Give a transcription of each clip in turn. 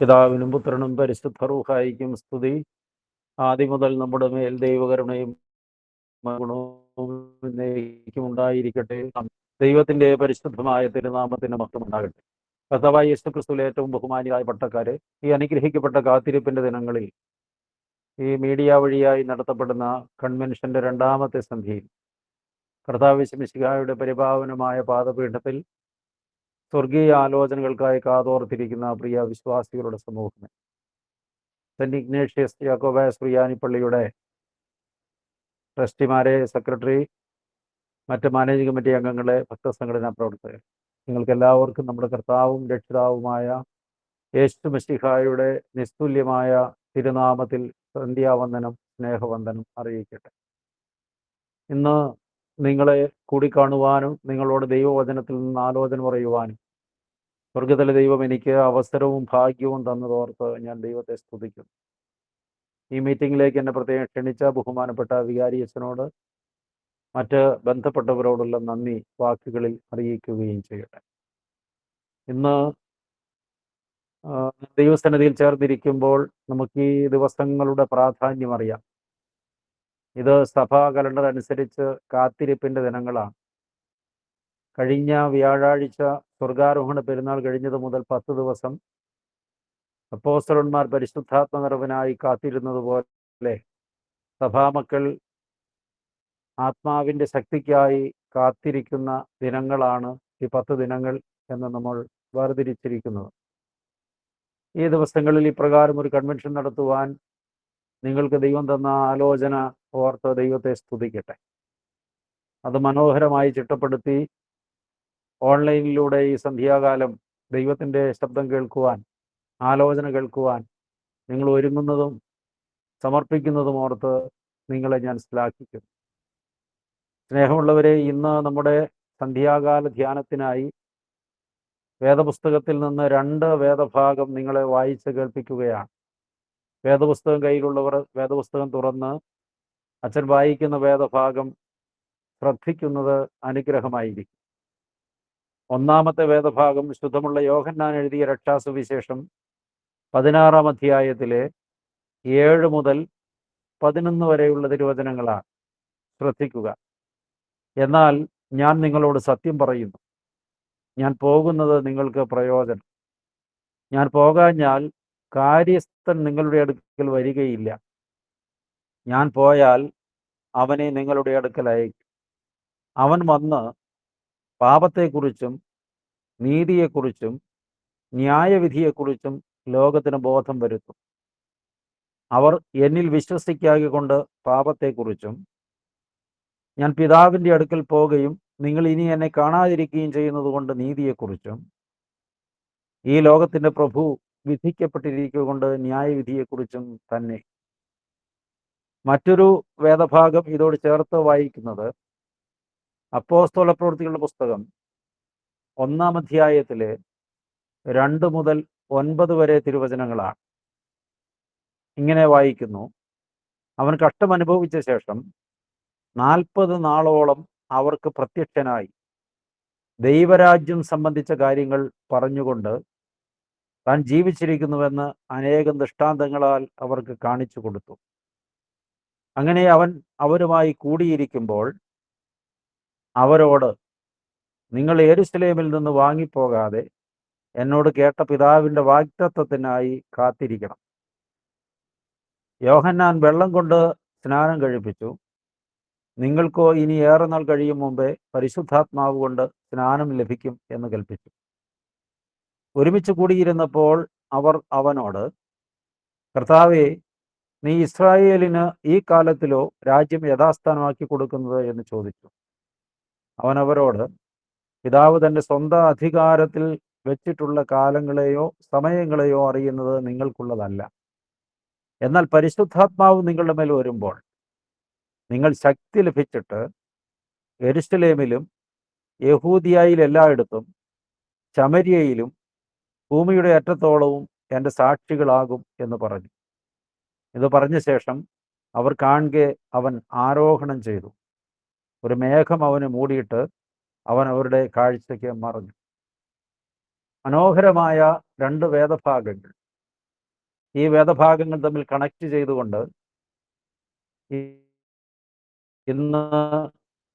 പിതാവിനും പുത്രനും പരിശുദ്ധ റൂഹായിക്കും സ്തുതി. ആദ്യം മുതൽ നമ്മുടെ മേൽ ദൈവകരുണയും ഗുണവും എന്നേക്കും ഉണ്ടായിരിക്കട്ടെ. ദൈവത്തിന്റെ പരിശുദ്ധമായ തിരുനാമത്തിന് മഹത്വം ഉണ്ടാകട്ടെ. കർത്താവായ യേശുക്രിസ്തുവിൽ ഏറ്റവും ബഹുമാനിയായ പട്ടക്കാരെ, ഈ അനുഗ്രഹിക്കപ്പെട്ട കാത്തിരിപ്പിന്റെ ദിനങ്ങളിൽ ഈ മീഡിയ വഴിയായി നടത്തപ്പെടുന്ന കൺവെൻഷന്റെ രണ്ടാമത്തെ സന്ധ്യയിൽ കർത്താവ് മിശിഹായുടെ പരിപാവനമായ പാദപീഠത്തിൽ സ്വർഗീയ ആലോചനകൾക്കായി കാതോർത്തിരിക്കുന്ന പ്രിയ വിശ്വാസികളുടെ സമൂഹമേ, സെന്റ് ഇഗ്നേഷ്യസ് യാക്കോബായ ശ്രീയാനിപ്പള്ളിയുടെ ട്രസ്റ്റിമാരെ, സെക്രട്ടറി, മറ്റ് മാനേജിംഗ് കമ്മിറ്റി അംഗങ്ങളെ, ഭക്തസംഘടനാ പ്രവർത്തകർ, നിങ്ങൾക്ക് എല്ലാവർക്കും നമ്മുടെ കർത്താവും രക്ഷിതാവുമായ യേശു മിശിഹായുടെ നിസ്തുല്യമായ തിരുനാമത്തിൽ സന്ധ്യാവന്ദനം, സ്നേഹവന്ദനം അറിയിക്കട്ടെ. ഇന്ന് നിങ്ങളെ കൂടിക്കാണുവാനും നിങ്ങളോട് ദൈവവചനത്തിൽ നിന്ന് ആലോചന പറയുവാനും സ്വർഗത്തിലെ ദൈവം എനിക്ക് അവസരവും ഭാഗ്യവും തന്നതോർത്ത് ഞാൻ ദൈവത്തെ സ്തുതിക്കുന്നു. ഈ മീറ്റിങ്ങിലേക്ക് എന്നെ പ്രത്യേകം ക്ഷണിച്ച ബഹുമാനപ്പെട്ട വികാരി അച്ഛനോട് മറ്റ് ബന്ധപ്പെട്ടവരോടുള്ള നന്ദി വാക്കുകളിൽ അറിയിക്കുകയും ചെയ്യട്ടെ. ഇന്ന് ദൈവസന്നിധിയിൽ ചേർന്നിരിക്കുമ്പോൾ നമുക്ക് ഈ ദിവസങ്ങളുടെ പ്രാധാന്യം അറിയാം. ഇത് സഭാ കലണ്ടർ അനുസരിച്ച് കാത്തിരിപ്പിന്റെ ദിനങ്ങളാണ്. കഴിഞ്ഞ വ്യാഴാഴ്ച സ്വർഗാരോഹണ പെരുന്നാൾ കഴിഞ്ഞത് മുതൽ 10 ദിവസം അപ്പോസ്തലന്മാർ പരിശുദ്ധാത്മ നിറവിനായി കാത്തിരുന്നത് പോലെ സഭാമക്കൾ ആത്മാവിന്റെ ശക്തിക്കായി കാത്തിരിക്കുന്ന ദിനങ്ങളാണ് ഈ 10 ദിനങ്ങൾ എന്ന് നമ്മൾ വേർതിരിച്ചിരിക്കുന്നത്. ഈ ദിവസങ്ങളിൽ ഇപ്രകാരം ഒരു കൺവെൻഷൻ നടത്തുവാൻ നിങ്ങൾക്ക് ദൈവം തന്ന ആലോചന ഓർത്ത് ദൈവത്തെ സ്തുതിക്കട്ടെ. അത് മനോഹരമായി ചിട്ടപ്പെടുത്തി ഓൺലൈനിലൂടെ ഈ സന്ധ്യാകാലം ദൈവത്തിൻ്റെ ശബ്ദം കേൾക്കുവാൻ, ആലോചന കേൾക്കുവാൻ നിങ്ങൾ ഒരുങ്ങുന്നതും സമർപ്പിക്കുന്നതും ഓർത്ത് നിങ്ങളെ ഞാൻ ശ്ലാഘിക്കുന്നു. സ്നേഹമുള്ളവരെ, ഇന്ന് നമ്മുടെ സന്ധ്യാകാല ധ്യാനത്തിനായി വേദപുസ്തകത്തിൽ നിന്ന് 2 വേദഭാഗം നിങ്ങളെ വായിച്ച് കേൾപ്പിക്കുകയാണ്. വേദപുസ്തകം കയ്യിലുള്ളവർ വേദപുസ്തകം തുറന്ന് അച്ഛൻ വായിക്കുന്ന വേദഭാഗം ശ്രദ്ധിക്കുന്നത് അനുഗ്രഹമായിരിക്കും. ഒന്നാമത്തെ വേദഭാഗം ശുദ്ധമുള്ള യോഹന്നാൻ എഴുതിയ രക്ഷാസുവിശേഷം 16-ാം അധ്യായത്തിലെ 7 മുതൽ 11 വരെയുള്ള തിരുവചനങ്ങളാണ്. ശ്രദ്ധിക്കുക. എന്നാൽ ഞാൻ നിങ്ങളോട് സത്യം പറയുന്നു, ഞാൻ പോകുന്നത് നിങ്ങൾക്ക് പ്രയോജനം. ഞാൻ പോകാഞ്ഞാൽ കാര്യസ്ഥൻ നിങ്ങളുടെ അടുക്കൽ വരികയില്ല. ഞാൻ പോയാൽ അവനെ നിങ്ങളുടെ അടുക്കൽ അയക്കും. അവൻ വന്ന് പാപത്തെക്കുറിച്ചും നീതിയെക്കുറിച്ചും ന്യായവിധിയെക്കുറിച്ചും ലോകത്തിന് ബോധം വരുത്തും. അവർ എന്നിൽ വിശ്വസിക്കാകൊണ്ട് പാപത്തെക്കുറിച്ചും ഞാൻ പിതാവിൻ്റെ അടുക്കൽ പോകുകയും നിങ്ങൾ ഇനി എന്നെ കാണാതിരിക്കുകയും ചെയ്യുന്നത് കൊണ്ട് നീതിയെക്കുറിച്ചും ഈ ലോകത്തിൻ്റെ പ്രഭു വിധിക്കപ്പെട്ടിരിക്കൊണ്ട് ന്യായവിധിയെക്കുറിച്ചും തന്നെ. മറ്റൊരു വേദഭാഗം ഇതോട് ചേർത്ത് വായിക്കുന്നത് അപ്പോസ്തല പ്രവൃത്തികളുടെ പുസ്തകം 1-ാം അധ്യായത്തിലെ 2 മുതൽ 9 വരെ തിരുവചനങ്ങളാണ്. ഇങ്ങനെ വായിക്കുന്നു: അവൻ കഷ്ടം അനുഭവിച്ച ശേഷം 40 നാളോളം അവർക്ക് പ്രത്യക്ഷനായി ദൈവരാജ്യം സംബന്ധിച്ച കാര്യങ്ങൾ പറഞ്ഞുകൊണ്ട് താൻ ജീവിച്ചിരിക്കുന്നുവെന്ന് അനേകം ദൃഷ്ടാന്തങ്ങളാൽ അവർക്ക് കാണിച്ചു കൊടുത്തു. അങ്ങനെ അവൻ അവരുമായി കൂടിയിരിക്കുമ്പോൾ അവരോട്, നിങ്ങൾ യെരുശലേമിൽ നിന്ന് വാങ്ങിപ്പോകാതെ എന്നോട് കേട്ട പിതാവിൻ്റെ വാഗ്ദത്തത്തിനായി കാത്തിരിക്കണം. യോഹന്നാൻ വെള്ളം കൊണ്ട് സ്നാനം കഴിപ്പിച്ചു. നിങ്ങൾക്കോ ഇനി ഏറെ നാൾ കഴിയും മുമ്പേ പരിശുദ്ധാത്മാവ് കൊണ്ട് സ്നാനം ലഭിക്കും എന്ന് കൽപ്പിച്ചു. ഒരുമിച്ച് കൂടിയിരുന്നപ്പോൾ അവർ അവനോട്, കർത്താവേ, നീ ഇസ്രായേലിന് ഈ കാലത്തിലോ രാജ്യം യഥാസ്ഥാനമാക്കി കൊടുക്കുന്നത് എന്ന് ചോദിച്ചു. അവൻ അവരോട്, പിതാവ് തൻ്റെ സ്വന്തം അധികാരത്തിൽ വെച്ചിട്ടുള്ള കാലങ്ങളെയോ സമയങ്ങളെയോ അറിയുന്നത് നിങ്ങൾക്കുള്ളതല്ല. എന്നാൽ പരിശുദ്ധാത്മാവ് നിങ്ങളുടെ മേൽ വരുമ്പോൾ നിങ്ങൾ ശക്തി ലഭിച്ചിട്ട് യെരുശലേമിലും യഹൂദിയയിൽ എല്ലായിടത്തും ശമര്യയിലും ഭൂമിയുടെ അറ്റത്തോളവും എൻ്റെ സാക്ഷികളാകും എന്ന് പറഞ്ഞു. ഇത് പറഞ്ഞ ശേഷം അവർ കാണുകെ അവൻ ആരോഹണം ചെയ്തു. ഒരു മേഘം അവനെ മൂടിയിട്ട് അവൻ അവരുടെ കാഴ്ചയ്ക്ക് മറഞ്ഞു. മനോഹരമായ 2 വേദഭാഗങ്ങൾ. ഈ വേദഭാഗങ്ങൾ തമ്മിൽ കണക്ട് ചെയ്തുകൊണ്ട് ഇന്ന്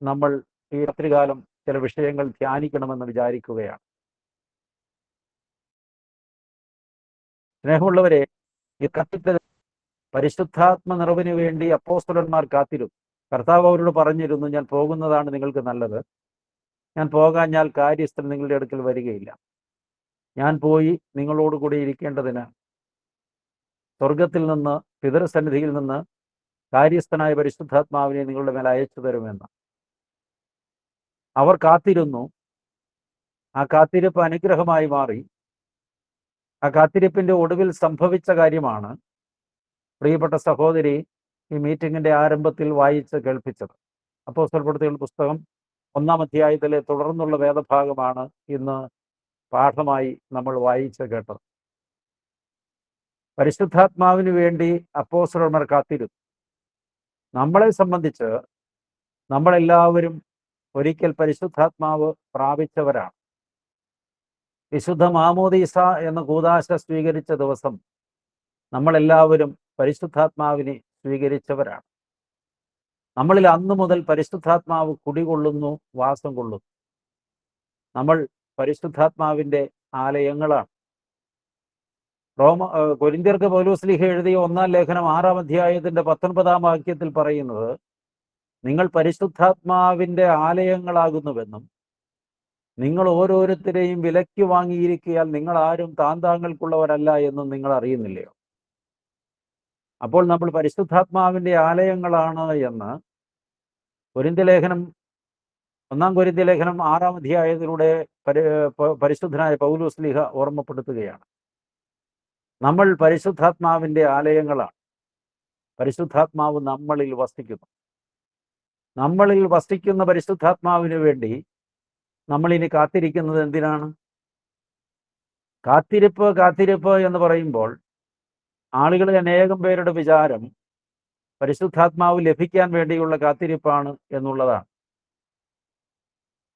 നമ്മൾ ഈ രാത്രികാലം ചില വിഷയങ്ങൾ ധ്യാനിക്കണമെന്ന് വിചാരിക്കുകയാണ്. സ്നേഹമുള്ളവരെ, ഈ കത്തിട്ട് പരിശുദ്ധാത്മ നിറവിന് വേണ്ടി അപ്പോസ്തലന്മാർ കാത്തിരുന്നു. കർത്താവ് അവരോട് പറഞ്ഞിരുന്നു, ഞാൻ പോകുന്നതാണ് നിങ്ങൾക്ക് നല്ലത്. ഞാൻ പോകാഞ്ഞാൽ കാര്യസ്ഥൻ നിങ്ങളുടെ അടുക്കൽ വരികയില്ല. ഞാൻ പോയി നിങ്ങളോട് കൂടി ഇരിക്കേണ്ടതിന് സ്വർഗത്തിൽ നിന്ന്, പിതൃസന്നിധിയിൽ നിന്ന് കാര്യസ്ഥനായ പരിശുദ്ധാത്മാവിനെ നിങ്ങളുടെ മേൽ അയച്ചു തരുമെന്ന് അവർ കാത്തിരുന്നു. ആ കാത്തിരിപ്പ് അനുഗ്രഹമായി മാറി. ആ കാത്തിരിപ്പിന്റെ ഒടുവിൽ സംഭവിച്ച കാര്യമാണ് പ്രിയപ്പെട്ട സഹോദരി ഈ മീറ്റിംഗിന്റെ ആരംഭത്തിൽ വായിച്ച് കേൾപ്പിച്ചത്. അപ്പോസ്തലപ്രവൃത്തികളുടെ പുസ്തകം 1-ാം അധ്യായത്തിലെ തുടർന്നുള്ള വേദഭാഗമാണ് ഇന്ന് പാഠമായി നമ്മൾ വായിച്ച് കേട്ടത്. പരിശുദ്ധാത്മാവിന് വേണ്ടി അപ്പോസ്തലന്മാർ കാത്തിരുന്നു. നമ്മളെ സംബന്ധിച്ച് നമ്മളെല്ലാവരും ഒരിക്കൽ പരിശുദ്ധാത്മാവ് പ്രാപിച്ചവരാണ്. വിശുദ്ധ മാമോദീസ എന്ന കൂദാശ സ്വീകരിച്ച ദിവസം നമ്മളെല്ലാവരും പരിശുദ്ധാത്മാവിനെ സ്വീകരിച്ചവരാണ്. നമ്മളിൽ അന്നു മുതൽ പരിശുദ്ധാത്മാവ് കുടികൊള്ളുന്നു, വാസം കൊള്ളുന്നു. നമ്മൾ പരിശുദ്ധാത്മാവിന്റെ ആലയങ്ങളാണ്. കൊരിന്ത്യർക്ക് പൗലോസ്ലീഹ എഴുതിയ 1-ാം ലേഖനം 6-ാം അധ്യായത്തിന്റെ 19-ാം വാക്യത്തിൽ പറയുന്നത്, നിങ്ങൾ പരിശുദ്ധാത്മാവിന്റെ ആലയങ്ങളാകുന്നുവെന്നും നിങ്ങൾ ഓരോരുത്തരെയും വിലയ്ക്ക് വാങ്ങിയിരിക്കിയാൽ നിങ്ങൾ ആരും താന്താങ്ങൾക്കുള്ളവരല്ല എന്നും നിങ്ങൾ അറിയുന്നില്ലയോ? അപ്പോൾ നമ്മൾ പരിശുദ്ധാത്മാവിന്റെ ആലയങ്ങളാണ് എന്ന് കൊരിന്ത്യലേഖനം 1-ാം കൊരിന്ത്യലേഖനം 6-ാം അധ്യായത്തിലൂടെ പരിശുദ്ധനായ പൗലോസ്ലീഹ ഓർമ്മപ്പെടുത്തുകയാണ്. നമ്മൾ പരിശുദ്ധാത്മാവിന്റെ ആലയങ്ങളാണ്. പരിശുദ്ധാത്മാവ് നമ്മളിൽ വസിക്കുന്നു. നമ്മളിൽ വസിക്കുന്ന പരിശുദ്ധാത്മാവിന് വേണ്ടി നമ്മൾ ഇനി കാത്തിരിക്കുന്നത് എന്തിനാണ്? കാത്തിരിപ്പ് എന്ന് പറയുമ്പോൾ ആളുകളിൽ അനേകം പേരുടെ വിചാരം പരിശുദ്ധാത്മാവ് ലഭിക്കാൻ വേണ്ടിയുള്ള കാത്തിരിപ്പാണ് എന്നുള്ളതാണ്.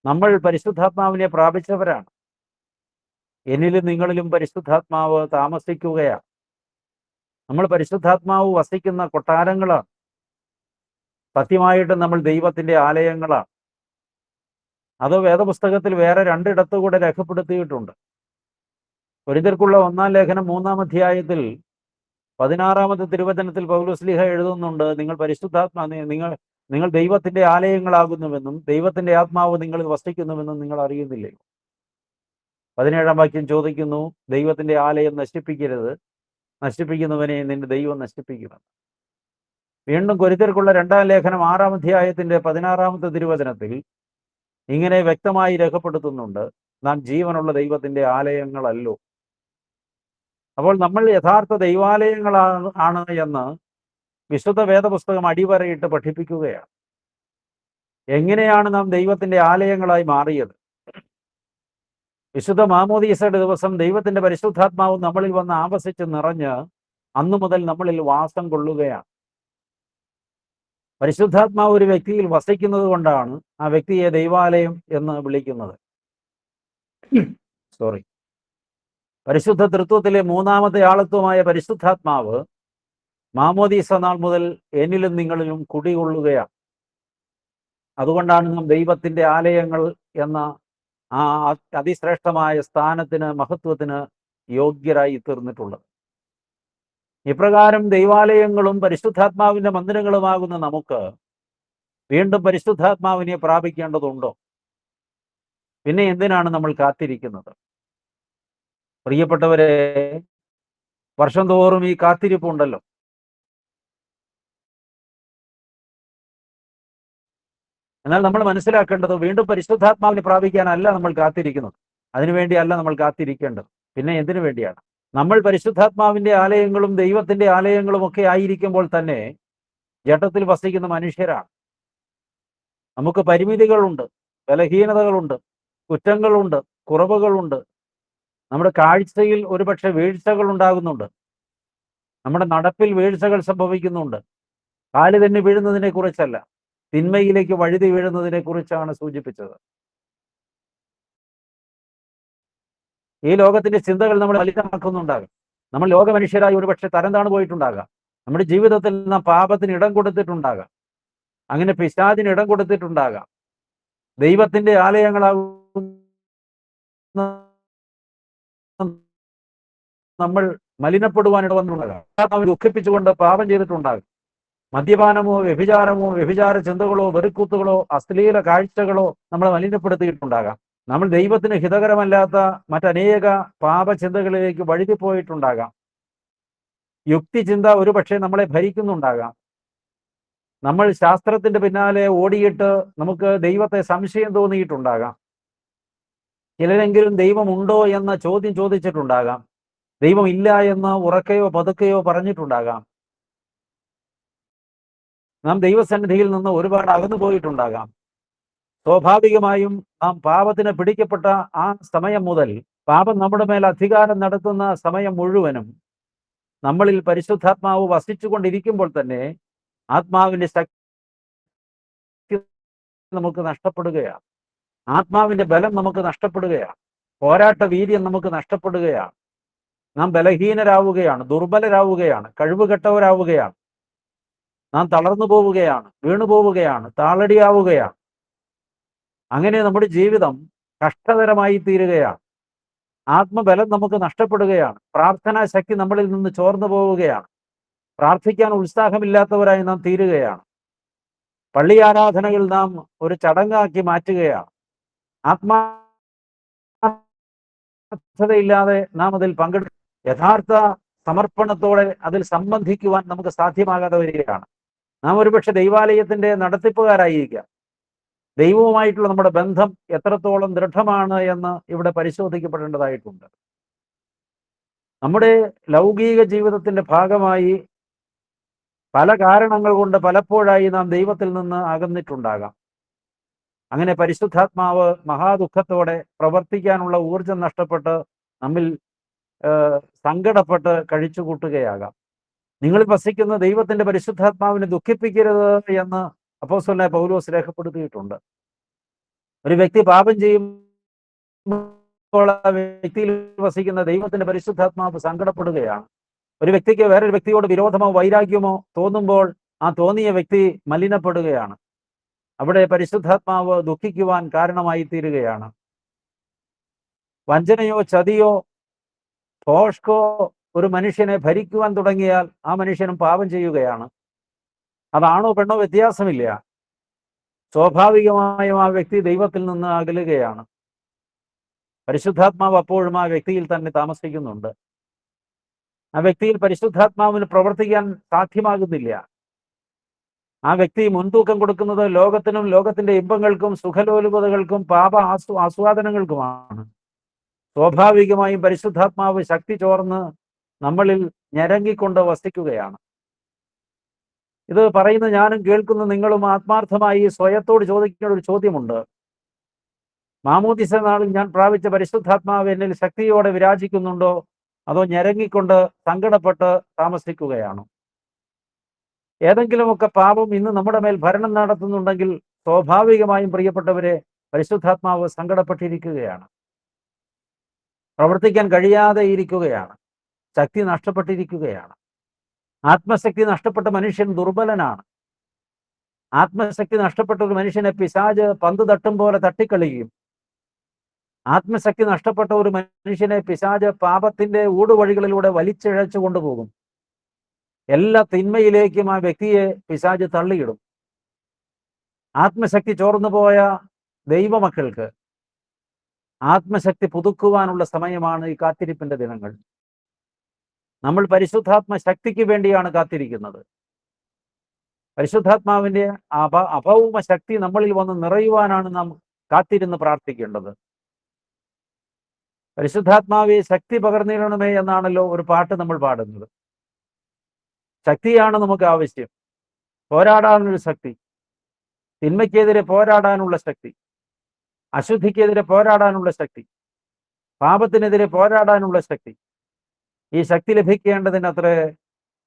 നമ്മൾ പരിശുദ്ധാത്മാവിനെ പ്രാപിച്ചവരാണ്. എന്നിലും നിങ്ങളിലും പരിശുദ്ധാത്മാവ് താമസിക്കുകയാണ്. നമ്മൾ പരിശുദ്ധാത്മാവ് വസിക്കുന്ന കൊട്ടാരങ്ങളാണ്. സത്യമായിട്ട് നമ്മൾ ദൈവത്തിന്റെ ആലയങ്ങളാണ്. അത് വേദപുസ്തകത്തിൽ വേറെ 2 ഇടത്തുകൂടെ രേഖപ്പെടുത്തിയിട്ടുണ്ട്. കൊരിന്ത്യർക്കുള്ള 1-ാം ലേഖനം 3-ാം അധ്യായത്തിൽ 16-ാമത്തെ തിരുവചനത്തിൽ പൗലോസ്ലീഹ എഴുതുന്നുണ്ട്, നിങ്ങൾ ദൈവത്തിന്റെ ആലയങ്ങളാകുന്നുവെന്നും ദൈവത്തിന്റെ ആത്മാവ് നിങ്ങളിൽ വസിക്കുന്നുവെന്നും നിങ്ങൾ അറിയുന്നില്ലേ? 17-ാം വാക്യം ചോദിക്കുന്നു, ദൈവത്തിന്റെ ആലയം നശിപ്പിക്കരുത്, നശിപ്പിക്കുന്നവനെ നിന്റെ ദൈവം നശിപ്പിക്കുമെന്ന്. വീണ്ടും കൊരിന്ത്യർക്കുള്ള 2-ാം ലേഖനം 6-ാം അധ്യായത്തിന്റെ 16-ാമത്തെ തിരുവചനത്തിൽ ഇങ്ങനെ വ്യക്തമായി രേഖപ്പെടുത്തുന്നുണ്ട്, നാം ജീവനുള്ള ദൈവത്തിന്റെ ആലയങ്ങളല്ലോ. അപ്പോൾ നമ്മൾ യഥാർത്ഥ ദൈവാലയങ്ങളാണ് എന്ന് വിശുദ്ധ വേദപുസ്തകം അടിവരയിട്ട് പഠിപ്പിക്കുകയാണ്. എങ്ങനെയാണ് നാം ദൈവത്തിന്റെ ആലയങ്ങളായി മാറിയത്? വിശുദ്ധ മാമോദീസയുടെ ദിവസം ദൈവത്തിന്റെ പരിശുദ്ധാത്മാവ് നമ്മളിൽ വന്ന് ആവസിച്ച് നിറഞ്ഞ് അന്നു മുതൽ നമ്മളിൽ വാസം കൊള്ളുകയാണ്. പരിശുദ്ധാത്മാവ് ഒരു വ്യക്തിയിൽ വസിക്കുന്നത് കൊണ്ടാണ് ആ വ്യക്തിയെ ദൈവാലയം എന്ന് വിളിക്കുന്നത്. പരിശുദ്ധ തൃത്വത്തിലെ 3-ാമത്തെ ആളത്വമായ പരിശുദ്ധാത്മാവ് മാമോദീസ നാൾ മുതൽ എന്നിലും നിങ്ങളിലും കുടികൊള്ളുകയാണ്. അതുകൊണ്ടാണ് നാം ദൈവത്തിന്റെ ആലയങ്ങൾ എന്ന ആ അതിശ്രേഷ്ഠമായ സ്ഥാനത്തിന്, മഹത്വത്തിന് യോഗ്യരായി തീർന്നിട്ടുള്ളത്. ഇപ്രകാരം ദൈവാലയങ്ങളും പരിശുദ്ധാത്മാവിന്റെ മന്ദിരങ്ങളുമാകുന്ന നമുക്ക് വീണ്ടും പരിശുദ്ധാത്മാവിനെ പ്രാപിക്കേണ്ടതുണ്ടോ? പിന്നെ എന്തിനാണ് നമ്മൾ കാത്തിരിക്കുന്നത്? പ്രിയപ്പെട്ടവരെ, വർഷം തോറും ഈ കാത്തിരിപ്പുണ്ടല്ലോ. എന്നാൽ നമ്മൾ മനസ്സിലാക്കേണ്ടത് വീണ്ടും പരിശുദ്ധാത്മാവിനെ പ്രാപിക്കാനല്ല നമ്മൾ കാത്തിരിക്കുന്നത്. അതിനുവേണ്ടിയല്ല നമ്മൾ കാത്തിരിക്കേണ്ടത്. പിന്നെ എന്തിനു വേണ്ടിയാണ്? നമ്മൾ പരിശുദ്ധാത്മാവിന്റെ ആലയങ്ങളും ദൈവത്തിന്റെ ആലയങ്ങളും ഒക്കെ ആയിരിക്കുമ്പോൾ തന്നെ ജഡത്തിൽ വസിക്കുന്ന മനുഷ്യരാണ്. നമുക്ക് പരിമിതികളുണ്ട്, ബലഹീനതകളുണ്ട്, കുറ്റങ്ങളുണ്ട്, കുറവുകളുണ്ട്. നമ്മുടെ കാഴ്ചയിൽ ഒരുപക്ഷെ വീഴ്ചകൾ ഉണ്ടാകുന്നുണ്ട്. നമ്മുടെ നടപ്പിൽ വീഴ്ചകൾ സംഭവിക്കുന്നുണ്ട്. കാല് തന്നെ വീഴുന്നതിനെ കുറിച്ചല്ല, തിന്മയിലേക്ക് വഴുതി വീഴുന്നതിനെ കുറിച്ചാണ് സൂചിപ്പിച്ചത്. ഈ ലോകത്തിന്റെ ചിന്തകൾ നമ്മൾ മലിനമാക്കുന്നുണ്ടാകും. നമ്മൾ ലോക മനുഷ്യരായി ഒരുപക്ഷെ തരം താണു പോയിട്ടുണ്ടാകാം. നമ്മുടെ ജീവിതത്തിൽ നാം പാപത്തിന് ഇടം കൊടുത്തിട്ടുണ്ടാകാം. അങ്ങനെ പിശാചിന് ഇടം കൊടുത്തിട്ടുണ്ടാകാം. ദൈവത്തിന്റെ ആലയങ്ങളാകുന്ന നമ്മൾ മലിനപ്പെടുവാൻ ഇടവന്നിട്ടുണ്ടാകാം. ദുഃഖിപ്പിച്ചുകൊണ്ട് പാപം ചെയ്തിട്ടുണ്ടാകും. മദ്യപാനമോ വ്യഭിചാരമോ വ്യഭിചാര ചിന്തകളോ വെറുക്കൂത്തുകളോ അശ്ലീല കാഴ്ചകളോ നമ്മളെ മലിനപ്പെടുത്തിയിട്ടുണ്ടാകാം. നമ്മൾ ദൈവത്തിന് ഹിതകരമല്ലാത്ത മറ്റനേക പാപചിന്തകളിലേക്ക് വഴുതിപ്പോയിട്ടുണ്ടാകാം. യുക്തിചിന്ത ഒരുപക്ഷെ നമ്മളെ ഭരിക്കുന്നുണ്ടാകാം. നമ്മൾ ശാസ്ത്രത്തിന്റെ പിന്നാലെ ഓടിയിട്ട് നമുക്ക് ദൈവത്തെ സംശയം തോന്നിയിട്ടുണ്ടാകാം. ചിലരെങ്കിലും ദൈവമുണ്ടോ എന്ന ചോദ്യം ചോദിച്ചിട്ടുണ്ടാകാം. ദൈവം ഇല്ല എന്ന് ഉറക്കെയോ പതുക്കെയോ പറഞ്ഞിട്ടുണ്ടാകാം. നാം ദൈവസന്നിധിയിൽ നിന്ന് ഒരുപാട് അകന്നു പോയിട്ടുണ്ടാകാം. സ്വാഭാവികമായും നാം പാപത്തിന് പിടിക്കപ്പെട്ട ആ സമയം മുതൽ പാപം നമ്മുടെ മേൽ അധികാരം നടത്തുന്ന സമയം മുഴുവനും നമ്മളിൽ പരിശുദ്ധാത്മാവ് വസിച്ചുകൊണ്ടിരിക്കുമ്പോൾ തന്നെ ആത്മാവിന്റെ ശക്തി നമുക്ക് നഷ്ടപ്പെടുകയാണ്. ആത്മാവിന്റെ ബലം നമുക്ക് നഷ്ടപ്പെടുകയാണ്. പോരാട്ട വീര്യം നമുക്ക് നഷ്ടപ്പെടുകയാണ്. നാം ബലഹീനരാവുകയാണ്, ദുർബലരാവുകയാണ്, കഴിവുകെട്ടവരാവുകയാണ്. നാം തളർന്നു പോവുകയാണ്, വീണുപോവുകയാണ്, താളടിയാവുകയാണ്. അങ്ങനെ നമ്മുടെ ജീവിതം കഷ്ടകരമായി തീരുകയാണ്. ആത്മബലം നമുക്ക് നഷ്ടപ്പെടുകയാണ്. പ്രാർത്ഥനാ ശക്തി നമ്മളിൽ നിന്ന് ചോർന്നു പോവുകയാണ്. പ്രാർത്ഥിക്കാൻ ഉത്സാഹമില്ലാത്തവരായി നാം തീരുകയാണ്. പള്ളി ആരാധനകൾ നാം ഒരു ചടങ്ങാക്കി മാറ്റുകയാണ്. ആത്മാർത്ഥതയില്ലാതെ നാം അതിൽ പങ്കെടുക്കും. യഥാർത്ഥ സമർപ്പണത്തോടെ അതിൽ സംബന്ധിക്കുവാൻ നമുക്ക് സാധ്യമാകാതെ വരികയാണ്. നാം ഒരുപക്ഷെ ദൈവാലയത്തിന്റെ നടത്തിപ്പുകാരായിരിക്കാം. ദൈവവുമായിട്ടുള്ള നമ്മുടെ ബന്ധം എത്രത്തോളം ദൃഢമാണ് എന്ന് ഇവിടെ പരിശോധിക്കപ്പെടേണ്ടതായിട്ടുണ്ട്. നമ്മുടെ ലൗകിക ജീവിതത്തിന്റെ ഭാഗമായി പല കാരണങ്ങൾ കൊണ്ട് പലപ്പോഴായി നാം ദൈവത്തിൽ നിന്ന് അകന്നിട്ടുണ്ടാകാം. അങ്ങനെ പരിശുദ്ധാത്മാവ് മഹാദുഃഖത്തോടെ പ്രവർത്തിക്കാനുള്ള ഊർജം നഷ്ടപ്പെട്ട് നമ്മിൽ സങ്കടപ്പെട്ട് കഴിച്ചുകൂട്ടുകയാകാം. നിങ്ങൾ വസിക്കുന്ന ദൈവത്തിന്റെ പരിശുദ്ധാത്മാവിനെ ദുഃഖിപ്പിക്കരുത് എന്ന് അപ്പോസ്തലനായ പൗലോസ് രേഖപ്പെടുത്തിയിട്ടുണ്ട്. ഒരു വ്യക്തി പാപം ചെയ്യുമ്പോൾ ആ വ്യക്തിയിൽ വസിക്കുന്ന ദൈവത്തിന്റെ പരിശുദ്ധാത്മാവ് സങ്കടപ്പെടുകയാണ്. ഒരു വ്യക്തിക്ക് വേറൊരു വ്യക്തിയോട് വിരോധമോ വൈരാഗ്യമോ തോന്നുമ്പോൾ ആ തോന്നിയ വ്യക്തി മലിനപ്പെടുകയാണ്. അവിടെ പരിശുദ്ധാത്മാവ് ദുഃഖിക്കുവാൻ കാരണമായി തീരുകയാണ്. വഞ്ചനയോ ചതിയോ ഭോഷ്കോ ഒരു മനുഷ്യനെ ഭരിക്കുവാൻ തുടങ്ങിയാൽ ആ മനുഷ്യനും പാപം ചെയ്യുകയാണ്. അതാണോ പെണ്ണോ വ്യത്യാസമില്ല. സ്വാഭാവികമായും ആ വ്യക്തി ദൈവത്തിൽ നിന്ന് അകലുകയാണ്. പരിശുദ്ധാത്മാവ് അപ്പോഴും ആ വ്യക്തിയിൽ തന്നെ താമസിക്കുന്നുണ്ട്. ആ വ്യക്തിയിൽ പരിശുദ്ധാത്മാവിന് പ്രവർത്തിക്കാൻ സാധ്യമാകുന്നില്ല. ആ വ്യക്തി മുൻതൂക്കം കൊടുക്കുന്നത് ലോകത്തിനും ലോകത്തിന്റെ ഇമ്പങ്ങൾക്കും സുഖലോലുപതകൾക്കും പാപ ആസ്വാദനങ്ങൾക്കുമാണ്. സ്വാഭാവികമായും പരിശുദ്ധാത്മാവ് ശക്തി ചോർന്ന് നമ്മളിൽ ഞരങ്ങിക്കൊണ്ട് വസിക്കുകയാണ്. ഇത് പറയുന്ന ഞാനും കേൾക്കുന്ന നിങ്ങളും ആത്മാർത്ഥമായി സ്വയത്തോട് ചോദിക്കേണ്ട ഒരു ചോദ്യമുണ്ട്. മാമോദിസ നാളിൽ ഞാൻ പ്രാപിച്ച പരിശുദ്ധാത്മാവ് എന്നിൽ ശക്തിയോടെ വിരാജിക്കുന്നുണ്ടോ, അതോ ഞരങ്ങിക്കൊണ്ട് സങ്കടപ്പെട്ട് താമസിക്കുകയാണോ? ഏതെങ്കിലുമൊക്കെ പാപം ഇന്ന് നമ്മുടെ മേൽ ഭരണം നടത്തുന്നുണ്ടെങ്കിൽ സ്വാഭാവികമായും പ്രിയപ്പെട്ടവരെ പരിശുദ്ധാത്മാവ് സങ്കടപ്പെട്ടിരിക്കുകയാണ്. പ്രവർത്തിക്കാൻ കഴിയാതെ ഇരിക്കുകയാണ്. ശക്തി നഷ്ടപ്പെട്ടിരിക്കുകയാണ്. ആത്മശക്തി നഷ്ടപ്പെട്ട മനുഷ്യൻ ദുർബലനാണ്. ആത്മശക്തി നഷ്ടപ്പെട്ട ഒരു മനുഷ്യനെ പിശാച് പന്ത് തട്ടും പോലെ തട്ടിക്കളിക്കും. ആത്മശക്തി നഷ്ടപ്പെട്ട ഒരു മനുഷ്യനെ പിശാച് പാപത്തിന്റെ ഊടുവഴികളിലൂടെ വലിച്ചിഴച്ചു കൊണ്ടുപോകും. എല്ലാ തിന്മയിലേക്കും ആ വ്യക്തിയെ പിശാച് തള്ളിയിടും. ആത്മശക്തി ചോർന്നുപോയ ദൈവമക്കൾക്ക് ആത്മശക്തി പുതുക്കുവാനുള്ള സമയമാണ് ഈ കാത്തിരിപ്പിന്റെ ദിനങ്ങൾ. നമ്മൾ പരിശുദ്ധാത്മ ശക്തിക്ക് വേണ്ടിയാണ് കാത്തിരിക്കുന്നത്. പരിശുദ്ധാത്മാവിന്റെ അഭൗമ ശക്തി നമ്മളിൽ വന്ന് നിറയുവാനാണ് നാം കാത്തിരുന്ന് പ്രാർത്ഥിക്കേണ്ടത്. പരിശുദ്ധാത്മാവെ ശക്തി പകർന്നിടണമേ എന്നാണല്ലോ ഒരു പാട്ട് നമ്മൾ പാടുന്നത്. ശക്തിയാണ് നമുക്ക് ആവശ്യം. പോരാടാനുള്ള ശക്തി, തിന്മയ്ക്കെതിരെ പോരാടാനുള്ള ശക്തി, അശുദ്ധിക്കെതിരെ പോരാടാനുള്ള ശക്തി, പാപത്തിനെതിരെ പോരാടാനുള്ള ശക്തി. ഈ ശക്തി ലഭിക്കേണ്ടതിനത്രേ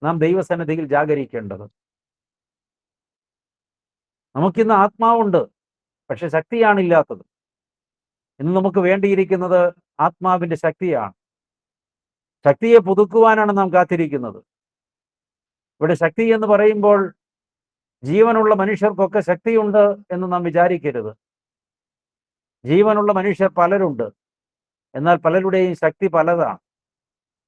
നാം ദൈവസന്നിധിയിൽ ജാഗരിക്കേണ്ടത്. നമുക്കിന്ന് ആത്മാവുണ്ട്, പക്ഷെ ശക്തിയാണില്ലാത്തത്. ഇന്ന് നമുക്ക് വേണ്ടിയിരിക്കുന്നത് ആത്മാവിന്റെ ശക്തിയാണ്. ശക്തിയെ പുതുക്കുവാനാണ് നാം കാത്തിരിക്കുന്നത്. ഇവിടെ ശക്തി എന്ന് പറയുമ്പോൾ ജീവനുള്ള മനുഷ്യർക്കൊക്കെ ശക്തിയുണ്ട് എന്ന് നാം വിചാരിക്കരുത്. ജീവനുള്ള മനുഷ്യർ പലരുണ്ട്, എന്നാൽ പലരുടെയും ശക്തി പലതാണ്.